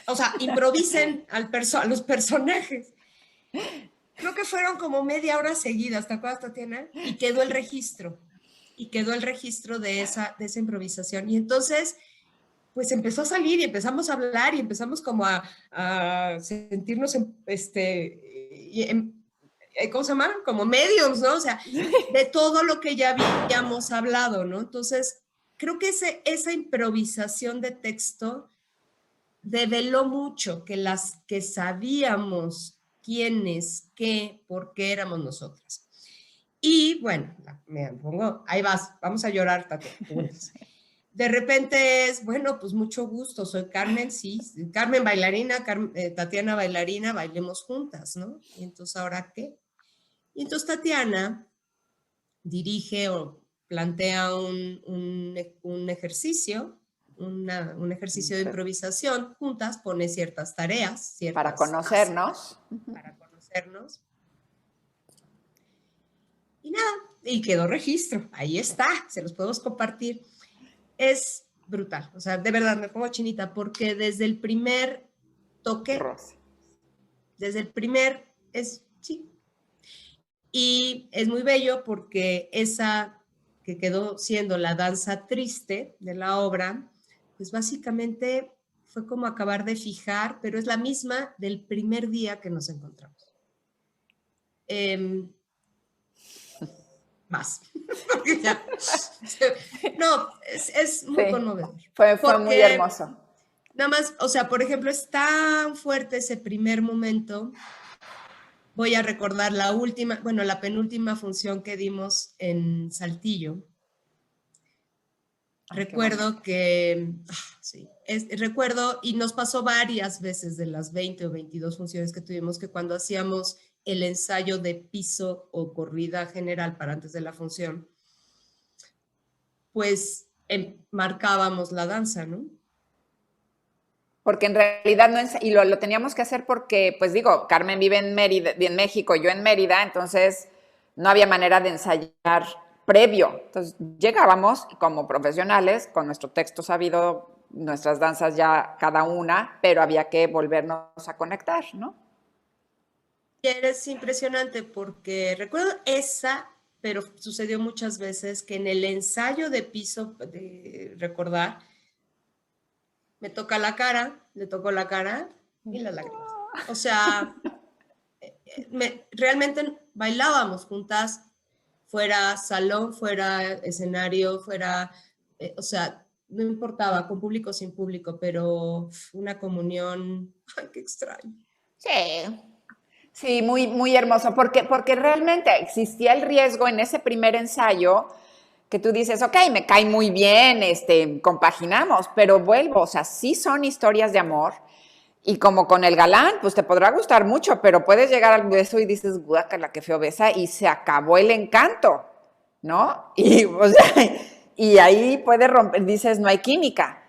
O sea, improvisen a los personajes. Creo que fueron como media hora seguidas, ¿te acuerdas, Tatiana? Y quedó el registro de esa improvisación. Y entonces, pues empezó a salir y empezamos a hablar y empezamos como a sentirnos, ¿cómo se llama? Como mediums, ¿no? O sea, de todo lo que ya habíamos hablado, ¿no? Entonces, creo que esa improvisación de texto develó mucho que las que sabíamos quiénes, qué, por qué éramos nosotras. Y bueno, me pongo, ahí vas, vamos a llorar, Tatiana. De repente es, bueno, pues mucho gusto, soy Carmen, sí, Carmen bailarina, Tatiana bailarina, bailemos juntas, ¿no? Y entonces, ¿ahora qué? Y entonces Tatiana dirige o plantea un ejercicio, un ejercicio de improvisación juntas, pone ciertas tareas. Para conocernos. Para conocernos. Y nada, y quedó registro, ahí está, se los podemos compartir. Es brutal, o sea, de verdad me pongo chinita, porque desde el primer toque, sí. Y es muy bello porque esa que quedó siendo la danza triste de la obra, pues básicamente fue como acabar de fijar, pero es la misma del primer día que nos encontramos. Más. No, es muy conmovedor. Fue muy hermoso. Nada más, o sea, por ejemplo, es tan fuerte ese primer momento. Voy a recordar la penúltima función que dimos en Saltillo. Recuerdo que, sí, recuerdo, y nos pasó varias veces de las 20 o 22 funciones que tuvimos, que cuando hacíamos el ensayo de piso o corrida general para antes de la función, pues marcábamos la danza, ¿no? Porque en realidad y lo teníamos que hacer porque, pues digo, Carmen vive en Mérida, en México, yo en Mérida, entonces no había manera de ensayar previo. Entonces llegábamos como profesionales con nuestro texto sabido, nuestras danzas ya cada una, pero había que volvernos a conectar, ¿no? Y eres impresionante porque recuerdo pero sucedió muchas veces que en el ensayo de piso, de recordar, me toca la cara, le tocó la cara y las lágrimas. O sea, realmente bailábamos juntas, fuera salón, fuera escenario, fuera, o sea, no importaba, con público o sin público, pero una comunión, ¡ay, qué extraño! Sí, muy, muy hermoso, porque realmente existía el riesgo en ese primer ensayo que tú dices, ok, me cae muy bien, compaginamos, pero vuelvo, o sea, sí son historias de amor. Y como con el galán, pues te podrá gustar mucho, pero puedes llegar al beso y dices, guácala, qué feo besa, y se acabó el encanto, ¿no? Y, o sea, y ahí puede romper, dices, no hay química.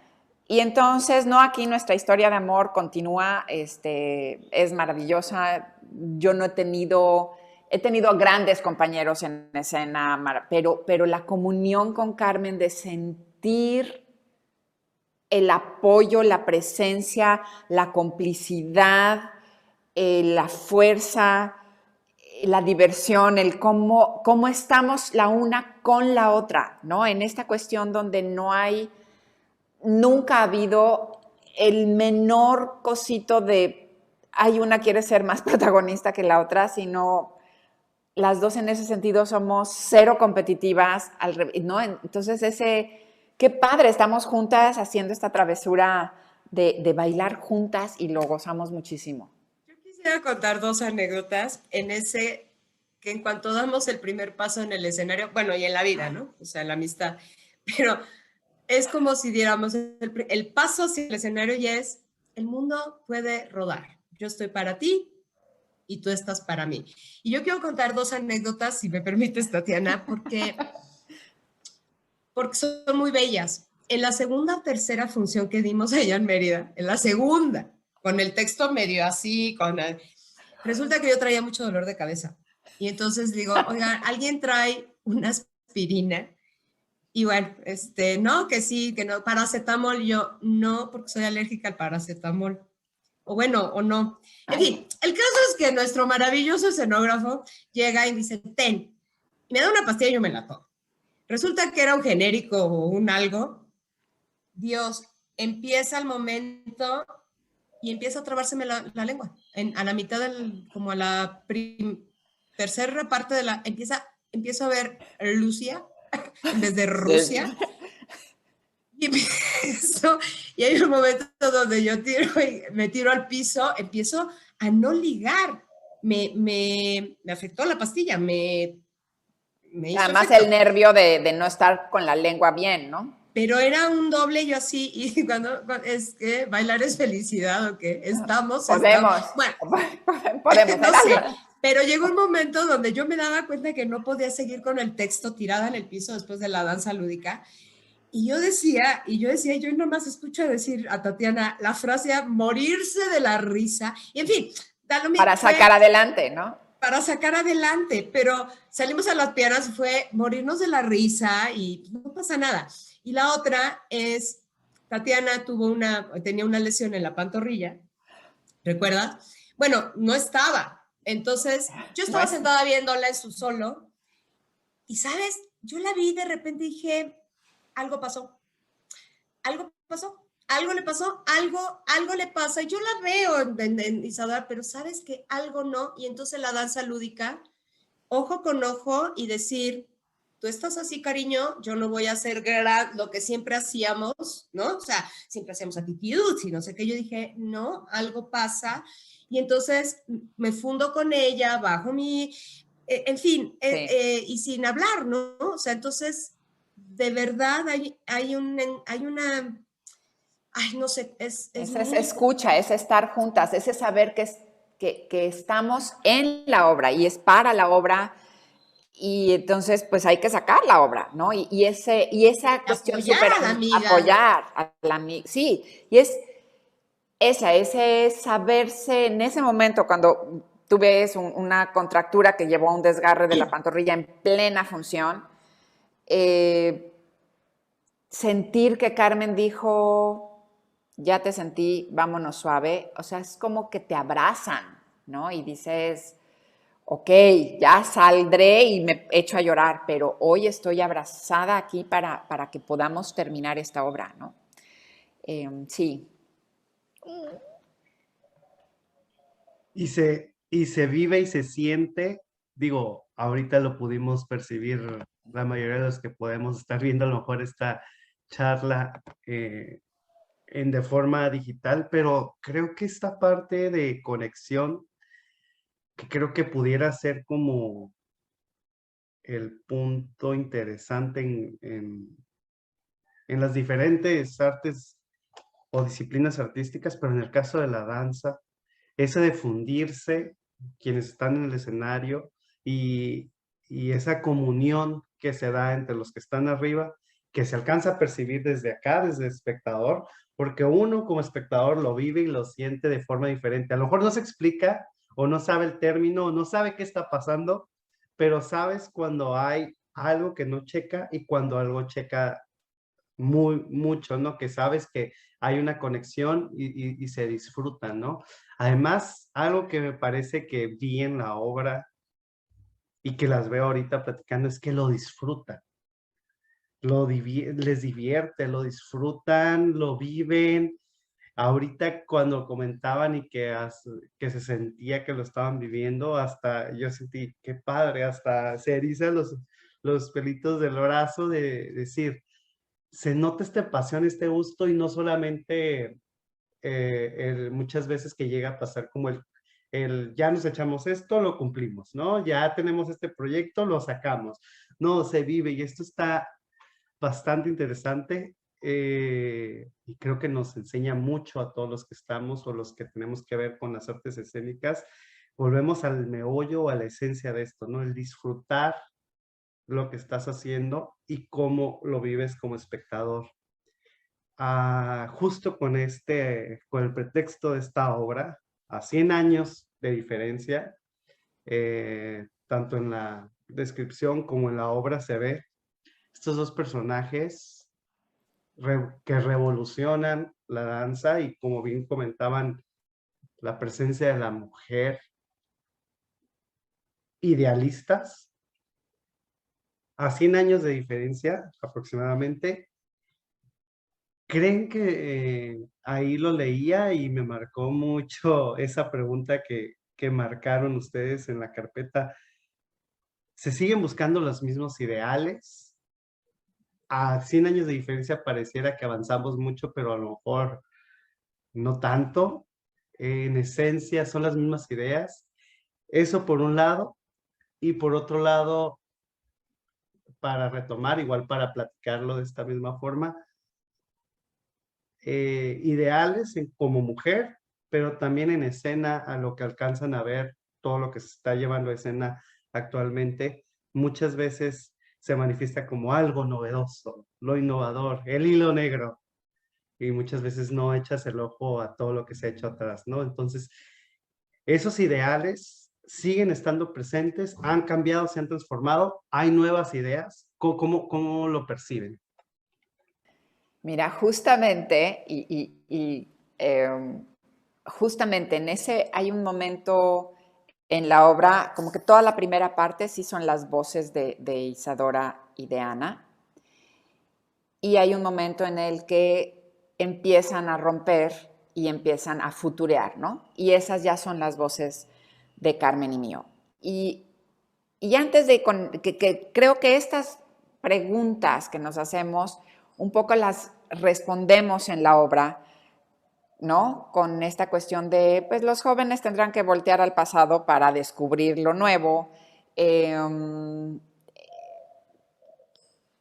Y entonces, no, aquí nuestra historia de amor continúa, es maravillosa. Yo no he tenido grandes compañeros en escena, pero la comunión con Carmen de sentir el apoyo, la presencia, la complicidad, la fuerza, la diversión, el cómo estamos la una con la otra, ¿no? En esta cuestión donde nunca ha habido el menor cosito de, hay una quiere ser más protagonista que la otra, sino las dos en ese sentido somos cero competitivas, ¿no? Entonces qué padre, estamos juntas haciendo esta travesura de bailar juntas y lo gozamos muchísimo. Yo quisiera contar 2 anécdotas que en cuanto damos el primer paso en el escenario, bueno, y en la vida, ¿no? O sea, la amistad, pero es como si diéramos el paso hacia el escenario y es, el mundo puede rodar. Yo estoy para ti y tú estás para mí. Y yo quiero contar 2 anécdotas, si me permites, Tatiana, porque son muy bellas. En la segunda o tercera función que dimos allá en Mérida, en la segunda, con el texto medio así, resulta que yo traía mucho dolor de cabeza. Y entonces digo, oiga, ¿alguien trae una aspirina? Y bueno, no, que sí, que no, paracetamol, yo no, porque soy alérgica al paracetamol. O bueno, o no. En fin, el caso es que nuestro maravilloso escenógrafo llega y dice, ten, y me da una pastilla y yo me la tomo. Resulta que era un genérico o un algo. Dios, empieza el momento y empieza a trabárseme la lengua. A la mitad como a la tercera parte de empiezo a ver Lucia en vez de Rusia. Y hay un momento donde yo me tiro al piso, empiezo a no ligar. Me afectó la pastilla, me hizo Además efecto. el nervio de no estar con la lengua bien, ¿no? Pero era un doble yo así, y cuando es que bailar es felicidad, ¿o qué? Podemos. Bueno, Podemos. no sé, pero llegó un momento donde yo me daba cuenta que no podía seguir con el texto tirada en el piso después de la danza lúdica. Y yo decía, yo nomás escucho decir a Tatiana la frase a morirse de la risa. Y en fin, da lo mismo. Para sacar adelante, ¿no? Para sacar adelante, pero salimos a las piernas y fue morirnos de la risa y no pasa nada. Y la otra es, Tatiana tenía una lesión en la pantorrilla, ¿recuerdas? Bueno, no estaba. Entonces, yo estaba sentada viéndola en su solo y, ¿sabes? Yo la vi de repente y dije, algo pasó, algo le pasó, algo le pasa. Yo la veo en Isadora, pero sabes que algo no. Y entonces la danza lúdica, ojo con ojo y decir, tú estás así, cariño, yo no voy a hacer lo que siempre hacíamos, ¿no? O sea, siempre hacíamos actitudes y no sé qué. Yo dije, no, algo pasa. Y entonces me fundo con ella, bajo en fin, sí. Y sin hablar, ¿no? O sea, entonces, de verdad hay una, ay, no sé, es escucha, es estar juntas, ese saber que estamos en la obra y es para la obra. Y entonces, pues hay que sacar la obra, ¿no? Y esa cuestión súper apoyar a la amiga. Sí, y ese saberse en ese momento cuando tú ves una contractura que llevó a un desgarre de la pantorrilla en plena función, sentir que Carmen dijo, ya te sentí, vámonos suave, o sea, es como que te abrazan, ¿no? Y dices, ok, ya saldré y me echo a llorar, pero hoy estoy abrazada aquí para que podamos terminar esta obra, ¿no? Sí. Y se vive y se siente, digo, ahorita lo pudimos percibir la mayoría de los que podemos estar viendo a lo mejor esta charla de forma digital, pero creo que esta parte de conexión, que creo que pudiera ser como el punto interesante en las diferentes artes o disciplinas artísticas, pero en el caso de la danza, ese de fundirse, quienes están en el escenario y, y esa comunión que se da entre los que están arriba, que se alcanza a percibir desde acá, desde el espectador, porque uno como espectador lo vive y lo siente de forma diferente. A lo mejor no se explica o no sabe el término o no sabe qué está pasando, pero sabes cuando hay algo que no checa y cuando algo checa mucho, ¿no? Que sabes que hay una conexión y se disfruta, ¿no? Además, algo que me parece que vi en la obra y que las veo ahorita platicando es que lo disfrutan, les divierte, lo disfrutan, lo viven. Ahorita cuando comentaban y que se sentía que lo estaban viviendo, hasta yo sentí, qué padre, hasta se erizan los pelitos del brazo de decir, se nota esta pasión, este gusto y no solamente muchas veces que llega a pasar como ya nos echamos esto, lo cumplimos, ¿no? Ya tenemos este proyecto, lo sacamos. No, se vive y esto está bastante interesante y creo que nos enseña mucho a todos los que estamos o los que tenemos que ver con las artes escénicas. Volvemos al meollo, a la esencia de esto, ¿no? El disfrutar lo que estás haciendo y cómo lo vives como espectador. Justo con con el pretexto de esta obra, a 100 años de diferencia, tanto en la descripción como en la obra se ve estos dos personajes que revolucionan la danza y como bien comentaban, la presencia de la mujer, idealistas, a 100 años de diferencia aproximadamente. ¿Creen que ahí lo leía y me marcó mucho esa pregunta que marcaron ustedes en la carpeta? ¿Se siguen buscando los mismos ideales? A 100 años de diferencia pareciera que avanzamos mucho, pero a lo mejor no tanto. En esencia son las mismas ideas. Eso por un lado. Y por otro lado, para retomar, igual para platicarlo de esta misma forma, ideales como mujer, pero también en escena, a lo que alcanzan a ver, todo lo que se está llevando a escena actualmente, muchas veces se manifiesta como algo novedoso, lo innovador, el hilo negro, y muchas veces no echas el ojo a todo lo que se ha hecho atrás, ¿no? Entonces, esos ideales siguen estando presentes, han cambiado, se han transformado, hay nuevas ideas. ¿Cómo lo perciben? Mira, justamente, justamente en ese hay un momento en la obra, como que toda la primera parte sí son las voces de Isadora y de Ana, y hay un momento en el que empiezan a romper y empiezan a futurear, ¿no? Y esas ya son las voces de Carmen y mío. Y antes de que creo que estas preguntas que nos hacemos un poco las respondemos en la obra, ¿no? Con esta cuestión de, pues los jóvenes tendrán que voltear al pasado para descubrir lo nuevo,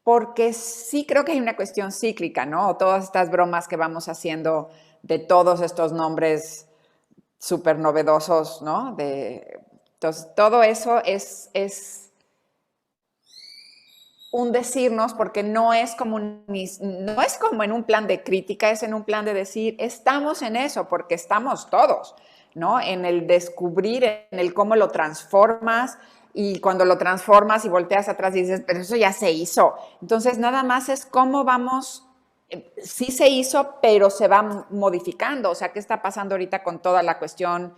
porque sí creo que hay una cuestión cíclica, ¿no? Todas estas bromas que vamos haciendo de todos estos nombres súper novedosos, ¿no? Entonces, todo eso es un decirnos, porque no es como en un plan de crítica, es en un plan de decir, estamos en eso, porque estamos todos, ¿no? En el descubrir, en el cómo lo transformas, y cuando lo transformas y volteas atrás y dices, pero eso ya se hizo. Entonces, nada más es cómo vamos, sí se hizo, pero se va modificando. O sea, ¿qué está pasando ahorita con toda la cuestión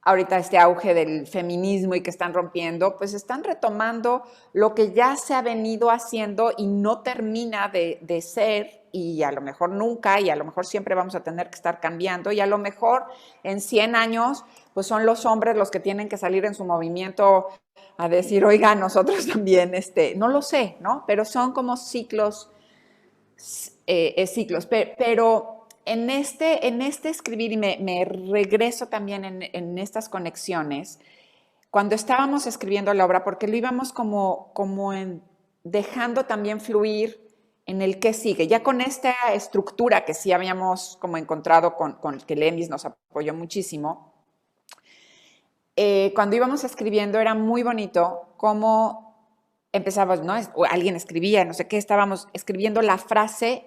ahorita este auge del feminismo y que están rompiendo, pues están retomando lo que ya se ha venido haciendo y no termina de ser, y a lo mejor nunca, y a lo mejor siempre vamos a tener que estar cambiando, y a lo mejor en 100 años, pues son los hombres los que tienen que salir en su movimiento a decir, oiga, nosotros también, no lo sé, ¿no? Pero son como ciclos, ciclos, pero en este escribir, y me regreso también en estas conexiones, cuando estábamos escribiendo la obra, porque lo íbamos dejando también fluir en el qué sigue. Ya con esta estructura que sí habíamos como encontrado con que Lenis nos apoyó muchísimo, cuando íbamos escribiendo era muy bonito cómo empezaba, ¿no? O alguien escribía, no sé qué, estábamos escribiendo la frase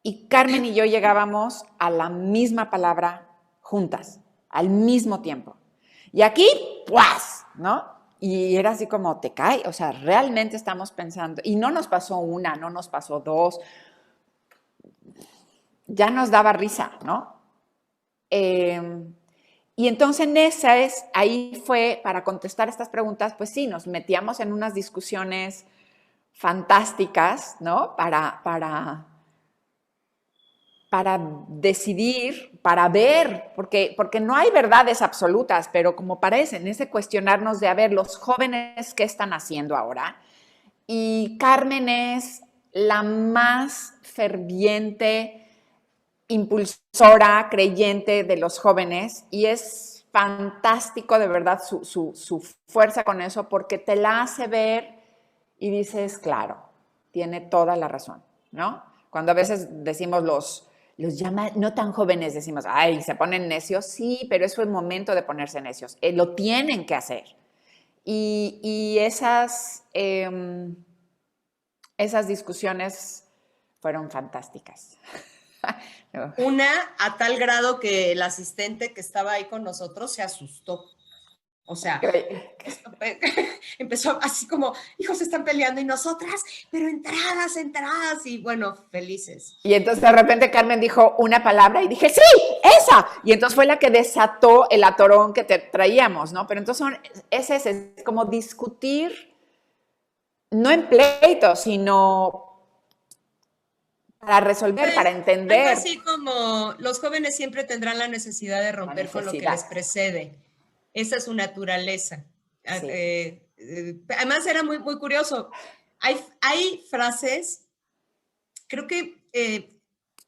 y Carmen y yo llegábamos a la misma palabra juntas, al mismo tiempo. Y aquí, ¡puas! ¿No? Y era así como, te cae, o sea, realmente estamos pensando, y no nos pasó una, no nos pasó dos, ya nos daba risa, ¿no? Y entonces ahí fue, para contestar estas preguntas, pues sí, nos metíamos en unas discusiones fantásticas, ¿no? Para decidir, para ver, porque no hay verdades absolutas, pero como parecen, ese cuestionarnos de, a ver, los jóvenes, ¿qué están haciendo ahora? Y Carmen es la más ferviente, impulsora, creyente de los jóvenes, y es fantástico de verdad su fuerza con eso, porque te la hace ver y dices, claro, tiene toda la razón, ¿no? Cuando a veces decimos los llama, no tan jóvenes, decimos, ay, se ponen necios, sí, pero es el momento de ponerse necios, lo tienen que hacer. Y esas discusiones fueron fantásticas. Una a tal grado que el asistente que estaba ahí con nosotros se asustó. O sea, empezó así como, hijos, se están peleando y nosotras, pero entradas, y bueno, felices. Y entonces de repente Carmen dijo una palabra y dije, sí, esa. Y entonces fue la que desató el atorón que traíamos, ¿no? Pero entonces es como discutir, no en pleito, sino para resolver, Pues, para entender. algo así como los jóvenes siempre tendrán la necesidad de romper con lo que les precede. Esa es su naturaleza. Sí. Además era muy, muy curioso. Hay frases, creo que,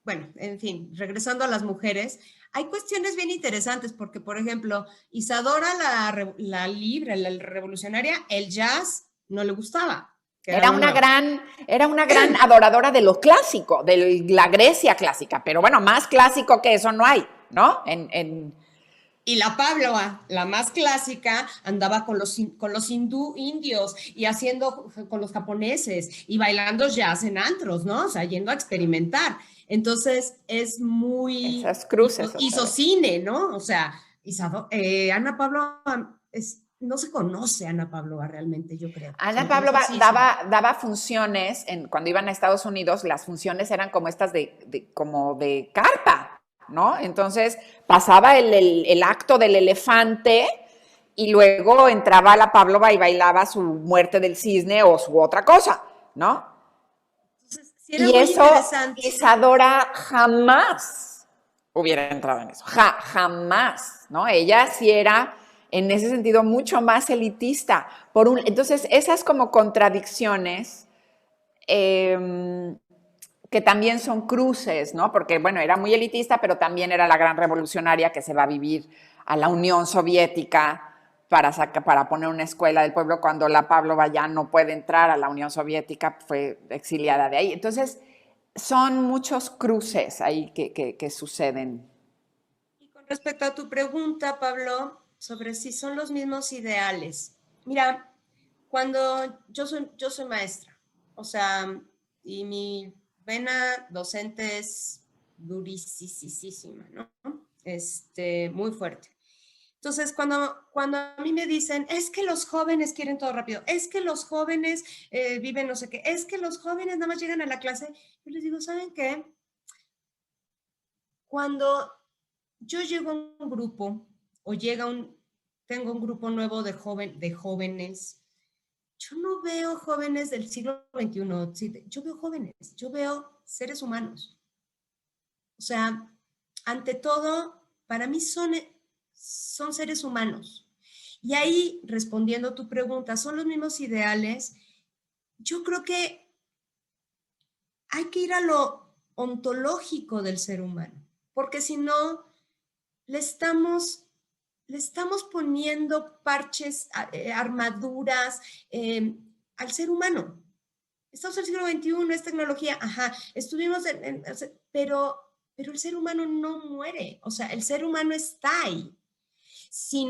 bueno, en fin, regresando a las mujeres, hay cuestiones bien interesantes porque, por ejemplo, Isadora la libre, la revolucionaria, el jazz no le gustaba. Era una gran adoradora de lo clásico, de la Grecia clásica, pero bueno, más clásico que eso no hay, ¿no? Y la Pavlova, la más clásica, andaba con los indios y haciendo con los japoneses y bailando jazz en antros, ¿no? O sea, yendo a experimentar. Entonces, es muy... Esas cruces. Hizo cine, ¿no? O sea, Ana Pavlova no se conoce a Ana Pavlova realmente, yo creo. Ana Pavlova daba funciones, cuando iban a Estados Unidos, las funciones eran como estas como de carpa, ¿no? Entonces pasaba el acto del elefante y luego entraba la Pavlova y bailaba su muerte del cisne o su otra cosa, ¿no? Entonces, sí, y eso Isadora jamás hubiera entrado en eso, jamás, ¿no? Ella sí era en ese sentido mucho más elitista. Entonces, esas como contradicciones que también son cruces, ¿no? Porque, bueno, era muy elitista, pero también era la gran revolucionaria que se va a vivir a la Unión Soviética para poner una escuela del pueblo cuando la Pavlova ya no puede entrar a la Unión Soviética, fue exiliada de ahí. Entonces, son muchos cruces ahí que suceden. Y con respecto a tu pregunta, Pablo, sobre si son los mismos ideales. Mira, cuando yo soy maestra, o sea, y mi vena docente es durísima, ¿no? Muy fuerte. Entonces, cuando a mí me dicen, es que los jóvenes quieren todo rápido, es que los jóvenes viven no sé qué, es que los jóvenes nada más llegan a la clase, yo les digo, ¿saben qué? Cuando yo llego a un grupo o tengo un grupo nuevo de jóvenes, yo no veo jóvenes del siglo XXI, yo veo jóvenes, yo veo seres humanos. O sea, ante todo, para mí son seres humanos. Y ahí, respondiendo a tu pregunta, ¿son los mismos ideales? Yo creo que hay que ir a lo ontológico del ser humano, porque si no, le estamos le estamos poniendo parches, armaduras al ser humano. Estamos en el siglo XXI, es tecnología, ajá, estuvimos pero el ser humano no muere, o sea, el ser humano está ahí. Si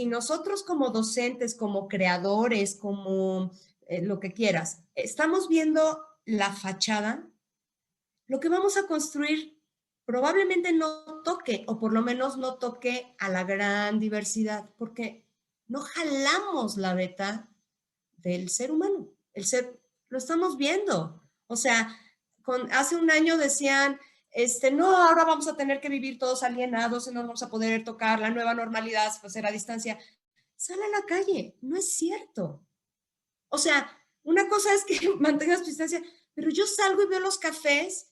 nosotros como docentes, como creadores, como lo que quieras, estamos viendo la fachada, lo que vamos a construir probablemente no toque, o por lo menos no toque a la gran diversidad, porque no jalamos la beta del ser humano. Lo estamos viendo. O sea, hace un año decían, no, ahora vamos a tener que vivir todos alienados y no vamos a poder tocar, la nueva normalidad va a ser a distancia. Sal a la calle, no es cierto. O sea, una cosa es que mantengas tu distancia, pero yo salgo y veo los cafés,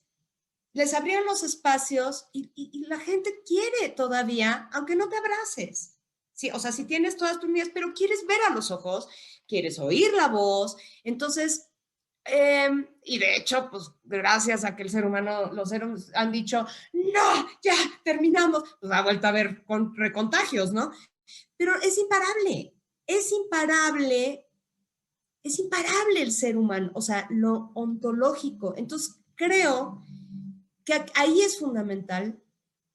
les abrieron los espacios y la gente quiere todavía, aunque no te abraces. Sí, o sea, si tienes todas tus medidas, pero quieres ver a los ojos, quieres oír la voz. Entonces, y de hecho, pues gracias a que el ser humano, los seres han dicho, no, ya, terminamos, pues ha vuelto a haber recontagios, ¿no? Pero es imparable el ser humano, o sea, lo ontológico. Entonces, creo que ahí es fundamental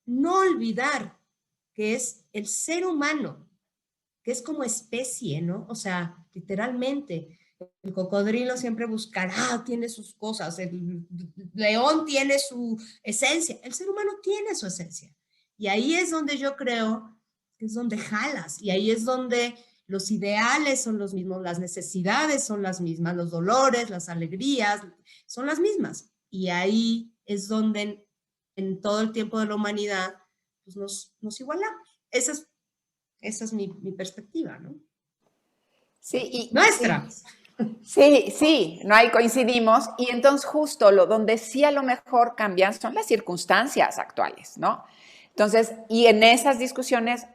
no olvidar que es el ser humano, que es como especie, ¿no? O sea, literalmente, el cocodrilo siempre buscará, tiene sus cosas, el león tiene su esencia, el ser humano tiene su esencia. Y ahí es donde yo creo que es donde jalas, y ahí es donde los ideales son los mismos, las necesidades son las mismas, los dolores, las alegrías son las mismas. Y ahí es donde en todo el tiempo de la humanidad pues nos igualamos. Esa es mi perspectiva, ¿no? Sí, nuestra. Sí, no, ahí coincidimos. Y entonces justo donde sí a lo mejor cambian son las circunstancias actuales, ¿no? Entonces, y en esas discusiones,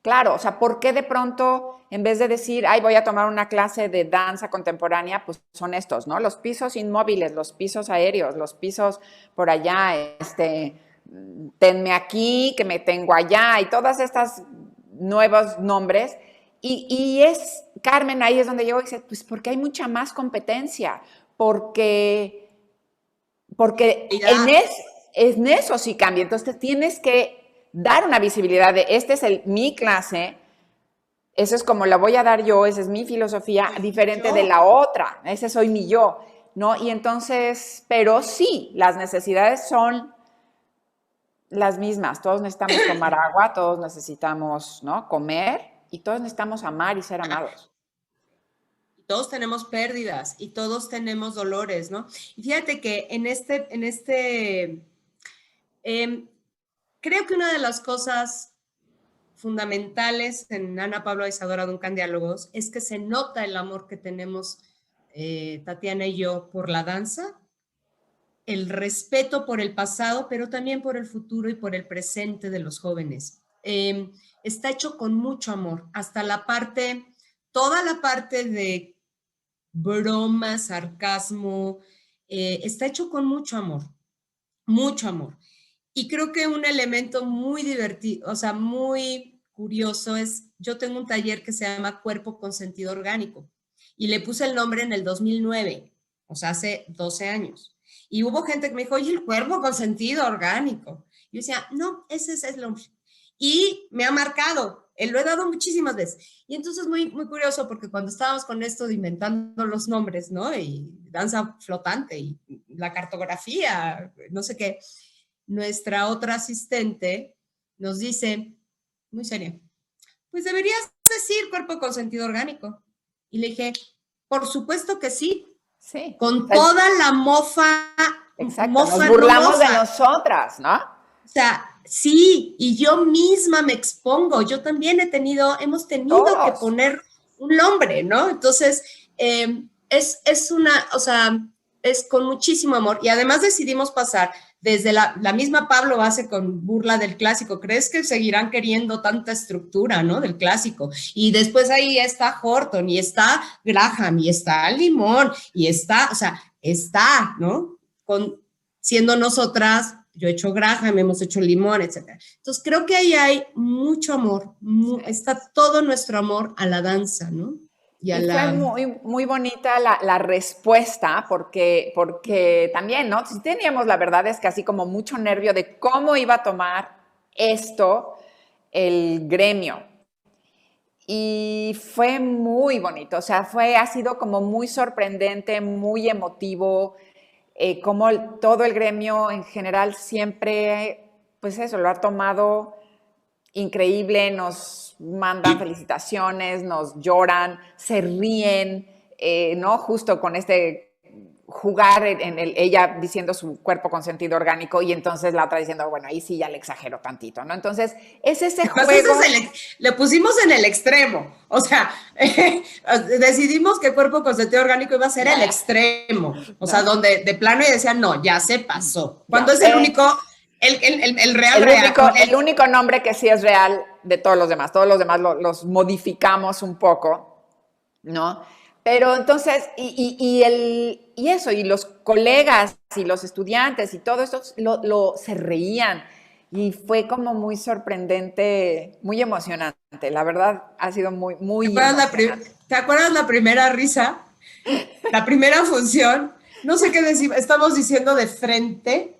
claro, o sea, ¿por qué de pronto, en vez de decir, ay, voy a tomar una clase de danza contemporánea, pues son estos, ¿no? Los pisos inmóviles, los pisos aéreos, los pisos por allá, tenme aquí, que me tengo allá, y todas estas nuevos nombres. Y es, Carmen, ahí es donde yo dice, pues porque hay mucha más competencia, porque en eso sí cambia. Entonces tienes que dar una visibilidad de, mi clase, eso es como la voy a dar yo, esa es mi filosofía, diferente de la otra, ese soy mi yo, ¿no? Y entonces, pero sí, las necesidades son las mismas, todos necesitamos tomar agua, todos necesitamos, ¿no?, comer, y todos necesitamos amar y ser amados. Todos tenemos pérdidas y todos tenemos dolores, ¿no? Y fíjate que creo que una de las cosas fundamentales en Ana Paula Isadora Duncan Diálogos es que se nota el amor que tenemos Tatiana y yo por la danza, el respeto por el pasado, pero también por el futuro y por el presente de los jóvenes. Está hecho con mucho amor, hasta toda la parte de broma, sarcasmo, está hecho con mucho amor, mucho amor. Y creo que un elemento muy divertido, o sea, muy curioso es, yo tengo un taller que se llama Cuerpo con Sentido Orgánico y le puse el nombre en el 2009, o sea, hace 12 años. Y hubo gente que me dijo, oye, el cuerpo con sentido orgánico. Y yo decía, no, ese es el nombre. Y me ha marcado, lo he dado muchísimas veces. Y entonces muy, muy curioso porque cuando estábamos con esto de inventando los nombres, ¿no? Y danza flotante y la cartografía, no sé qué, nuestra otra asistente nos dice, muy seria, pues deberías decir cuerpo con sentido orgánico. Y le dije, por supuesto que sí. Sí. Con toda la mofa. Exacto, nos burlamos de nosotras, ¿no? O sea, sí, y yo misma me expongo. Yo también hemos tenido que poner un nombre, ¿no? Entonces, es con muchísimo amor. Y además decidimos pasar desde la misma Pablo hace con burla del clásico. ¿Crees que seguirán queriendo tanta estructura, ¿no? Del clásico. Y después ahí está Horton, y está Graham, y está Limón, y está, ¿no? Siendo nosotras yo he hecho Graham, hemos hecho Limón, etc. Entonces creo que ahí hay mucho amor, está todo nuestro amor a la danza, ¿no? Y fue muy bonita la respuesta, porque también, ¿no? Sí teníamos, la verdad es que así como mucho nervio de cómo iba a tomar esto el gremio. Y fue muy bonito, o sea, ha sido como muy sorprendente, muy emotivo, como todo el gremio en general siempre, pues eso, lo ha tomado increíble, nos mandan felicitaciones, nos lloran, se ríen, ¿no? Justo con jugar ella diciendo su cuerpo con sentido orgánico y entonces la otra diciendo, bueno, ahí sí ya le exagero tantito, ¿no? Entonces, es ese juego. Le pusimos en el extremo, o sea, decidimos que cuerpo con sentido orgánico iba a ser el extremo, o sea, donde de plano y decían, no, ya se pasó. Cuando es el único, el único nombre que sí es real de todos los demás los modificamos un poco, ¿no? Pero entonces, y los colegas y los estudiantes y todo eso se reían y fue como muy sorprendente, muy emocionante. La verdad ha sido muy emocionante. ¿Te acuerdas la primera risa? La primera función, no sé qué decir, estamos diciendo de frente,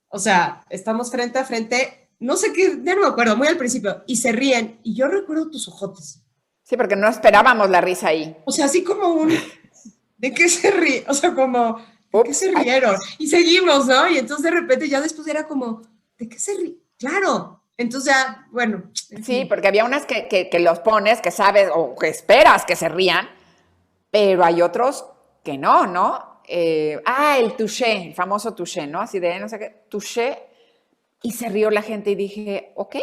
o sea, estamos frente a frente, no sé qué, ya no me acuerdo, muy al principio, y se ríen, y yo recuerdo tus ojotes. Sí, porque no esperábamos la risa ahí. O sea, así como ¿de qué se ríe? O sea, como, ¿de qué se rieron? Y seguimos, ¿no? Y entonces de repente ya después era como, ¿de qué se ríe? Claro. Entonces ya, bueno. Sí, porque había unas que los pones, que sabes o que esperas que se rían, pero hay otros que no, ¿no? El touché, el famoso touché, ¿no? Así de, no sé qué, touché, y se rió la gente y dije, ok.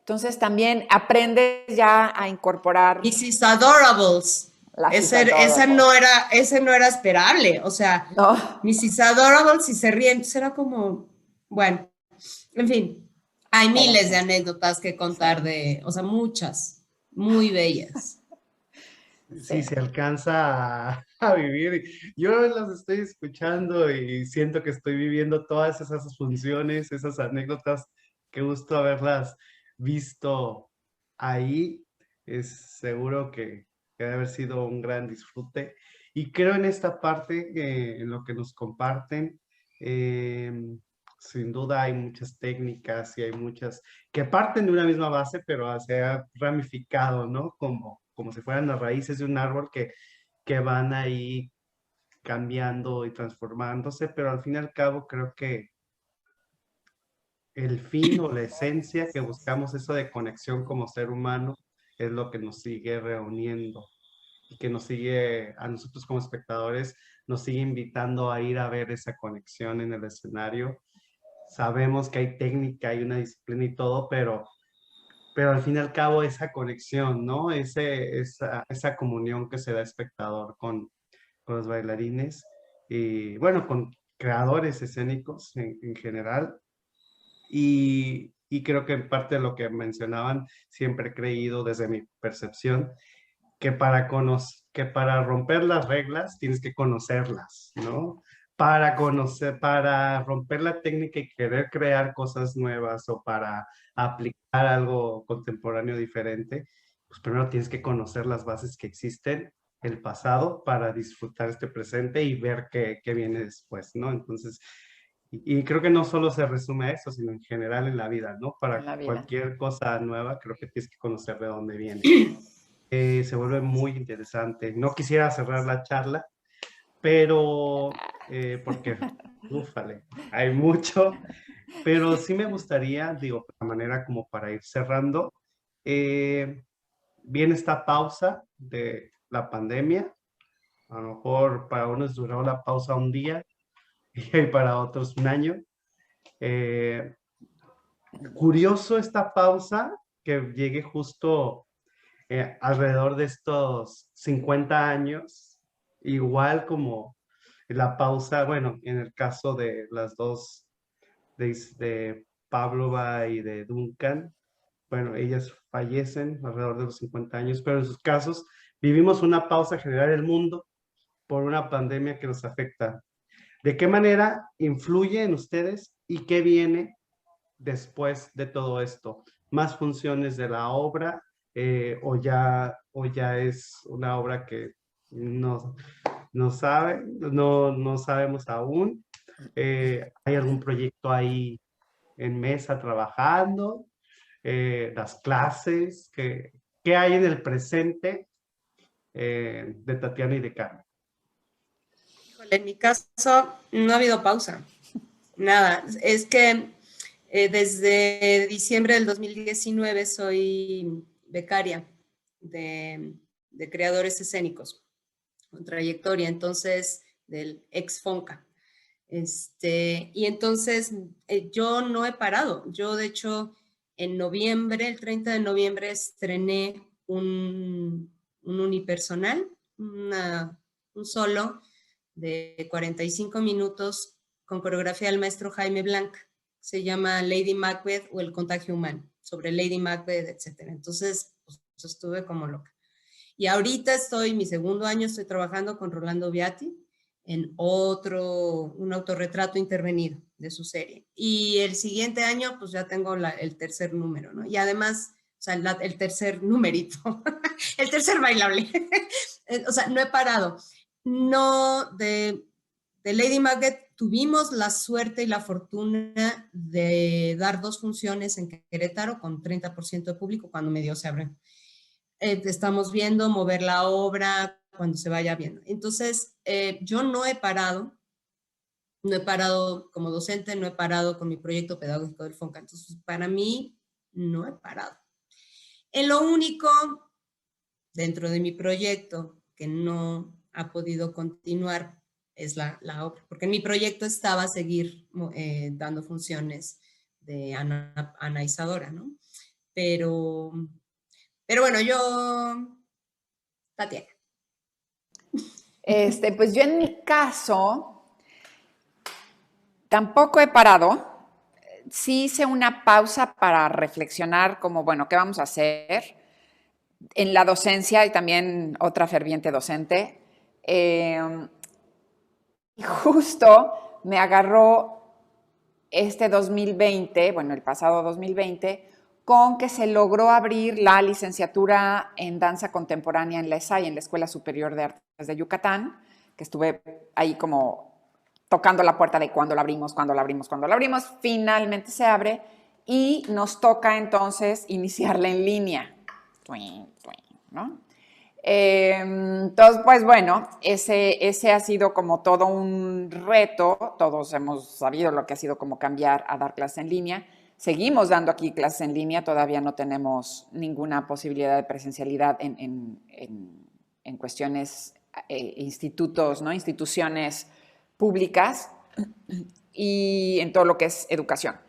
Entonces también aprendes ya a incorporar. Mrs. Adorables. Ese no era esperable. O sea, no. Mrs. Adorables, si se ríen, entonces era como, bueno, en fin, hay miles de anécdotas que contar o sea, muchas, muy bellas. Sí, se alcanza a vivir. Yo las estoy escuchando y siento que estoy viviendo todas esas funciones, esas anécdotas. Qué gusto haberlas visto ahí. Es seguro que debe haber sido un gran disfrute. Y creo en esta parte, en lo que nos comparten, sin duda hay muchas técnicas y hay muchas que parten de una misma base, pero se ha ramificado, ¿no? Como si fueran las raíces de un árbol que van ahí cambiando y transformándose, pero al fin y al cabo creo que el fin o la esencia que buscamos, eso de conexión como ser humano, es lo que nos sigue reuniendo y que nos sigue, a nosotros como espectadores, nos sigue invitando a ir a ver esa conexión en el escenario. Sabemos que hay técnica, hay una disciplina y todo, pero al fin y al cabo esa conexión, ¿no? Esa comunión que se da espectador con los bailarines y bueno, con creadores escénicos en general. Y creo que en parte de lo que mencionaban, siempre he creído desde mi percepción que para romper las reglas tienes que conocerlas, ¿no? Para romper la técnica y querer crear cosas nuevas o para aplicar algo contemporáneo diferente, pues primero tienes que conocer las bases que existen, el pasado, para disfrutar este presente y ver qué viene después, ¿no? Entonces, y creo que no solo se resume a eso, sino en general en la vida, ¿no? Para cualquier cosa nueva, creo que tienes que conocer de dónde viene. Se vuelve muy interesante. No quisiera cerrar la charla, pero porque, úfale, hay mucho, pero sí me gustaría, digo, de manera como para ir cerrando, viene esta pausa de la pandemia, a lo mejor para unos duró la pausa un día y para otros un año. Curioso esta pausa que llegue justo alrededor de estos 50 años, igual como la pausa, bueno, en el caso de las dos, de Pavlova y de Duncan, bueno, ellas fallecen alrededor de los 50 años, pero en sus casos vivimos una pausa general del mundo por una pandemia que nos afecta. ¿De qué manera influye en ustedes ¿Y qué viene después de todo esto? ¿Más funciones de la obra o ya es una obra que no sabemos aún? ¿Hay algún proyecto ahí en mesa trabajando? Las clases, ¿qué hay en el presente de Tatiana y de Carmen? Híjole, en mi caso no ha habido pausa, nada. Es que desde diciembre del 2019 soy becaria de creadores escénicos con trayectoria, entonces del ex Fonca. Y entonces yo no he parado. Yo, de hecho, en noviembre, el 30 de noviembre, estrené un unipersonal, un solo de 45 minutos con coreografía del maestro Jaime Blanc. Se llama Lady Macbeth o el contagio humano, sobre Lady Macbeth, etc. Entonces, pues, estuve como loca. Y ahorita mi segundo año, estoy trabajando con Rolando Beati en un autorretrato intervenido de su serie. Y el siguiente año, pues ya tengo el tercer número, ¿no? Y además, o sea, el tercer numerito, el tercer bailable. O sea, no he parado. No, de Lady Macbeth tuvimos la suerte y la fortuna de dar 2 funciones en Querétaro con 30% de público cuando medio se abren. Estamos viendo mover la obra cuando se vaya viendo. Entonces, yo no he parado como docente, no he parado con mi proyecto pedagógico del FONCA. Entonces, para mí, no he parado. En lo único, dentro de mi proyecto, que no ha podido continuar, es la obra. Porque en mi proyecto estaba seguir dando funciones de Ana Isadora, ¿no? Pero bueno, Tatiana. Pues yo en mi caso tampoco he parado. Sí hice una pausa para reflexionar como, bueno, ¿qué vamos a hacer? En la docencia y también otra ferviente docente. Y justo me agarró este 2020, bueno, el pasado 2020, con que se logró abrir la licenciatura en danza contemporánea en la ESAI, en la Escuela Superior de Artes de Yucatán, que estuve ahí como tocando la puerta de cuándo la abrimos, finalmente se abre y nos toca entonces iniciarla en línea, ¿no? Entonces, pues bueno, ese ha sido como todo un reto. Todos hemos sabido lo que ha sido como cambiar a dar clases en línea. Seguimos dando aquí clases en línea, todavía no tenemos ninguna posibilidad de presencialidad en cuestiones, institutos, ¿no? Instituciones públicas y en todo lo que es educación.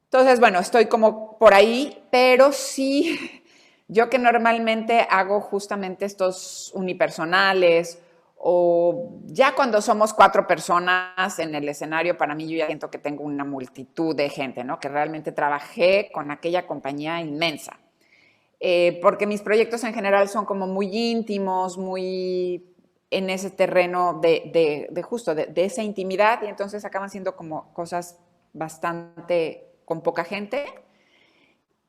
Entonces, bueno, estoy como por ahí, pero sí... Yo que normalmente hago justamente estos unipersonales o ya cuando somos 4 personas en el escenario, para mí yo ya siento que tengo una multitud de gente, ¿no? Que realmente trabajé con aquella compañía inmensa. Porque mis proyectos en general son como muy íntimos, muy en ese terreno justo de esa intimidad y entonces acaban siendo como cosas bastante con poca gente.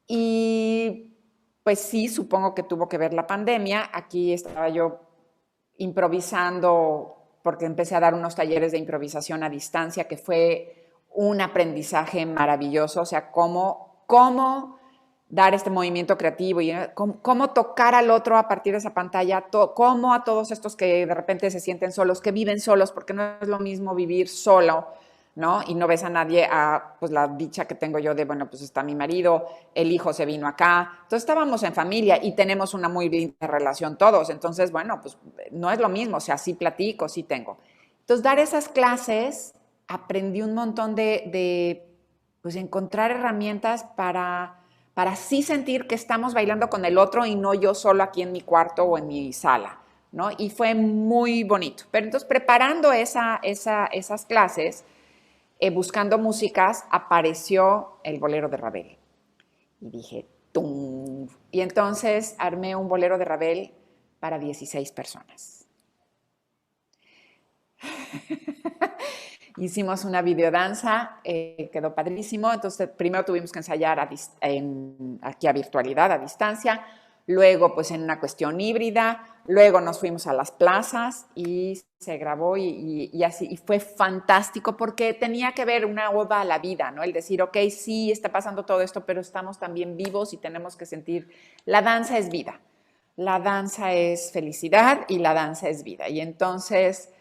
Y pues sí, supongo que tuvo que ver la pandemia. Aquí estaba yo improvisando porque empecé a dar unos talleres de improvisación a distancia, que fue un aprendizaje maravilloso. O sea, cómo dar este movimiento creativo y cómo tocar al otro a partir de esa pantalla, cómo a todos estos que de repente se sienten solos, que viven solos, porque no es lo mismo vivir solo, ¿no? Y no ves a nadie, pues la dicha que tengo yo de, bueno, pues está mi marido, el hijo se vino acá, entonces estábamos en familia y tenemos una muy linda relación todos, entonces, bueno, pues no es lo mismo, o sea, sí platico, sí tengo. Entonces, dar esas clases, aprendí un montón pues, encontrar herramientas para sí sentir que estamos bailando con el otro y no yo solo aquí en mi cuarto o en mi sala, ¿no? Y fue muy bonito. Pero entonces, preparando esas clases, buscando músicas, apareció el bolero de Ravel. Y dije, ¡tum! Y entonces armé un bolero de Ravel para 16 personas. Hicimos una videodanza, quedó padrísimo. Entonces, primero tuvimos que ensayar aquí a virtualidad, a distancia. Luego, pues en una cuestión híbrida. Luego nos fuimos a las plazas y se grabó y así. Y fue fantástico porque tenía que ver una oda a la vida, ¿no? El decir, ok, sí, está pasando todo esto, pero estamos también vivos y tenemos que sentir. La danza es vida. La danza es felicidad y la danza es vida. Y entonces,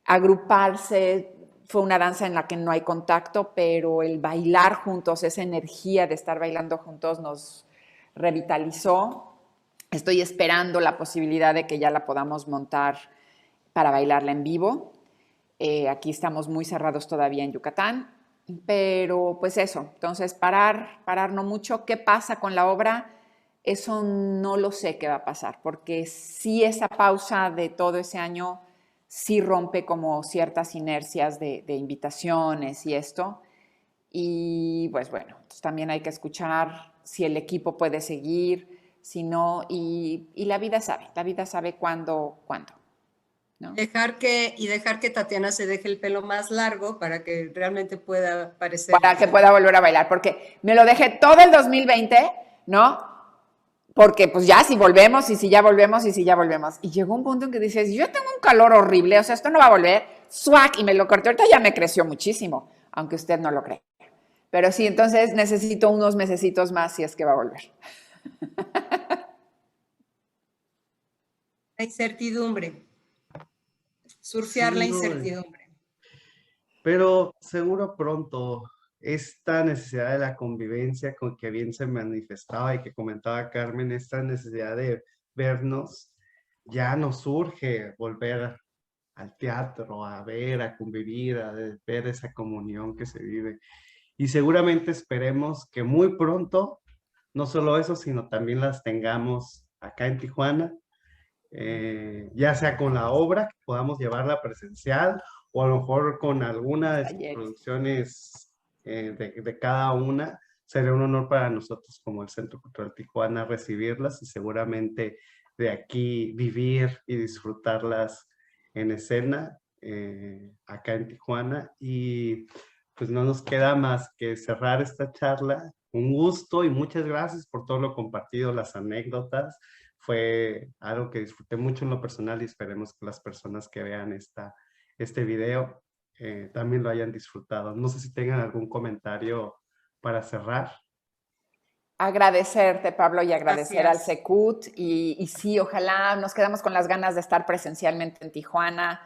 agruparse, fue una danza en la que no hay contacto, pero el bailar juntos, esa energía de estar bailando juntos nos revitalizó. Estoy esperando la posibilidad de que ya la podamos montar para bailarla en vivo. Aquí estamos muy cerrados todavía en Yucatán, pero pues eso, entonces parar no mucho. ¿Qué pasa con la obra? Eso no lo sé qué va a pasar, porque sí esa pausa de todo ese año sí rompe como ciertas inercias de invitaciones y esto. Y pues bueno, pues también hay que escuchar si el equipo puede seguir, si no, y la vida sabe cuándo, ¿no? Dejar que Tatiana se deje el pelo más largo para que realmente pueda parecer. Para que pueda volver a bailar, porque me lo dejé todo el 2020, ¿no? Porque pues ya si volvemos y si ya volvemos y si ya volvemos. Y llegó un punto en que dices, yo tengo un calor horrible, o sea, esto no va a volver, ¡suac! Y me lo corté, ahorita ya me creció muchísimo, aunque usted no lo cree. Pero sí, entonces necesito unos mesecitos más si es que va a volver. La incertidumbre. Surfear la incertidumbre. Pero seguro pronto esta necesidad de la convivencia con que bien se manifestaba y que comentaba Carmen, esta necesidad de vernos, ya nos surge volver al teatro, a ver, a convivir, a ver esa comunión que se vive. Y seguramente esperemos que muy pronto, no solo eso, sino también las tengamos acá en Tijuana, ya sea con la obra, que podamos llevarla presencial, o a lo mejor con alguna de sus producciones de cada una. Sería un honor para nosotros como el Centro Cultural Tijuana recibirlas y seguramente de aquí vivir y disfrutarlas en escena acá en Tijuana. Y pues no nos queda más que cerrar esta charla. Un gusto y muchas gracias por todo lo compartido, las anécdotas. Fue algo que disfruté mucho en lo personal y esperemos que las personas que vean este video también lo hayan disfrutado. No sé si tengan algún comentario para cerrar. Agradecerte, Pablo, y agradecer Gracias. al Secut. Y sí, ojalá nos quedamos con las ganas de estar presencialmente en Tijuana.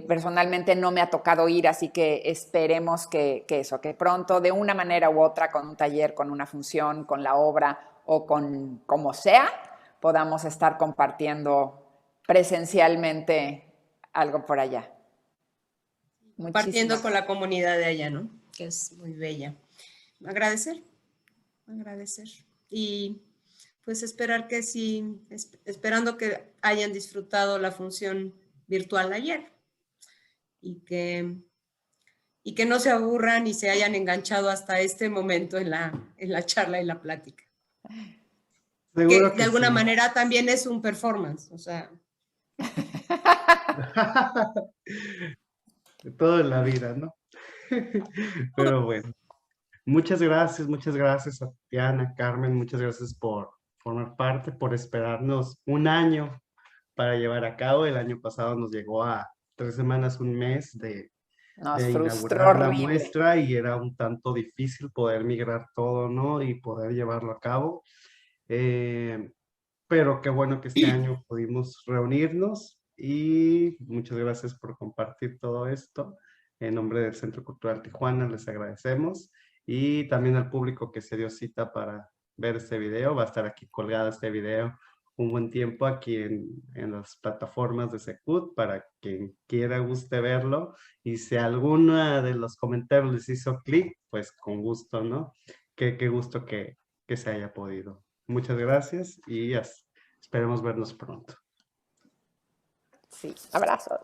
Personalmente no me ha tocado ir, así que esperemos que pronto, de una manera u otra, con un taller, con una función, con la obra o con como sea, podamos estar compartiendo presencialmente algo por allá. Compartiendo con la comunidad de allá, ¿no? Que es muy bella. Agradecer. Y pues esperar que sí, esperando que hayan disfrutado la función virtual ayer y que no se aburran y se hayan enganchado hasta este momento en la charla y la plática. Seguro que que de alguna sí. manera también es un performance, o sea. Todo en la vida, ¿no? Pero bueno, muchas gracias a Tatiana, Carmen, muchas gracias por formar parte, por esperarnos un año para llevar a cabo. El año pasado nos llegó a 3 semanas, un mes de frustró inaugurar la horrible. muestra y era un tanto difícil poder migrar todo, ¿no? Y poder llevarlo a cabo. Pero qué bueno que este año pudimos reunirnos y muchas gracias por compartir todo esto. En nombre del Centro Cultural Tijuana les agradecemos y también al público que se dio cita para ver este video. Va a estar aquí colgado este video un buen tiempo aquí en las plataformas de Secut para quien quiera guste verlo. Y si alguna de los comentarios les hizo clic, pues con gusto, ¿no? Qué gusto que se haya podido. Muchas gracias y esperemos vernos pronto. Sí, abrazos.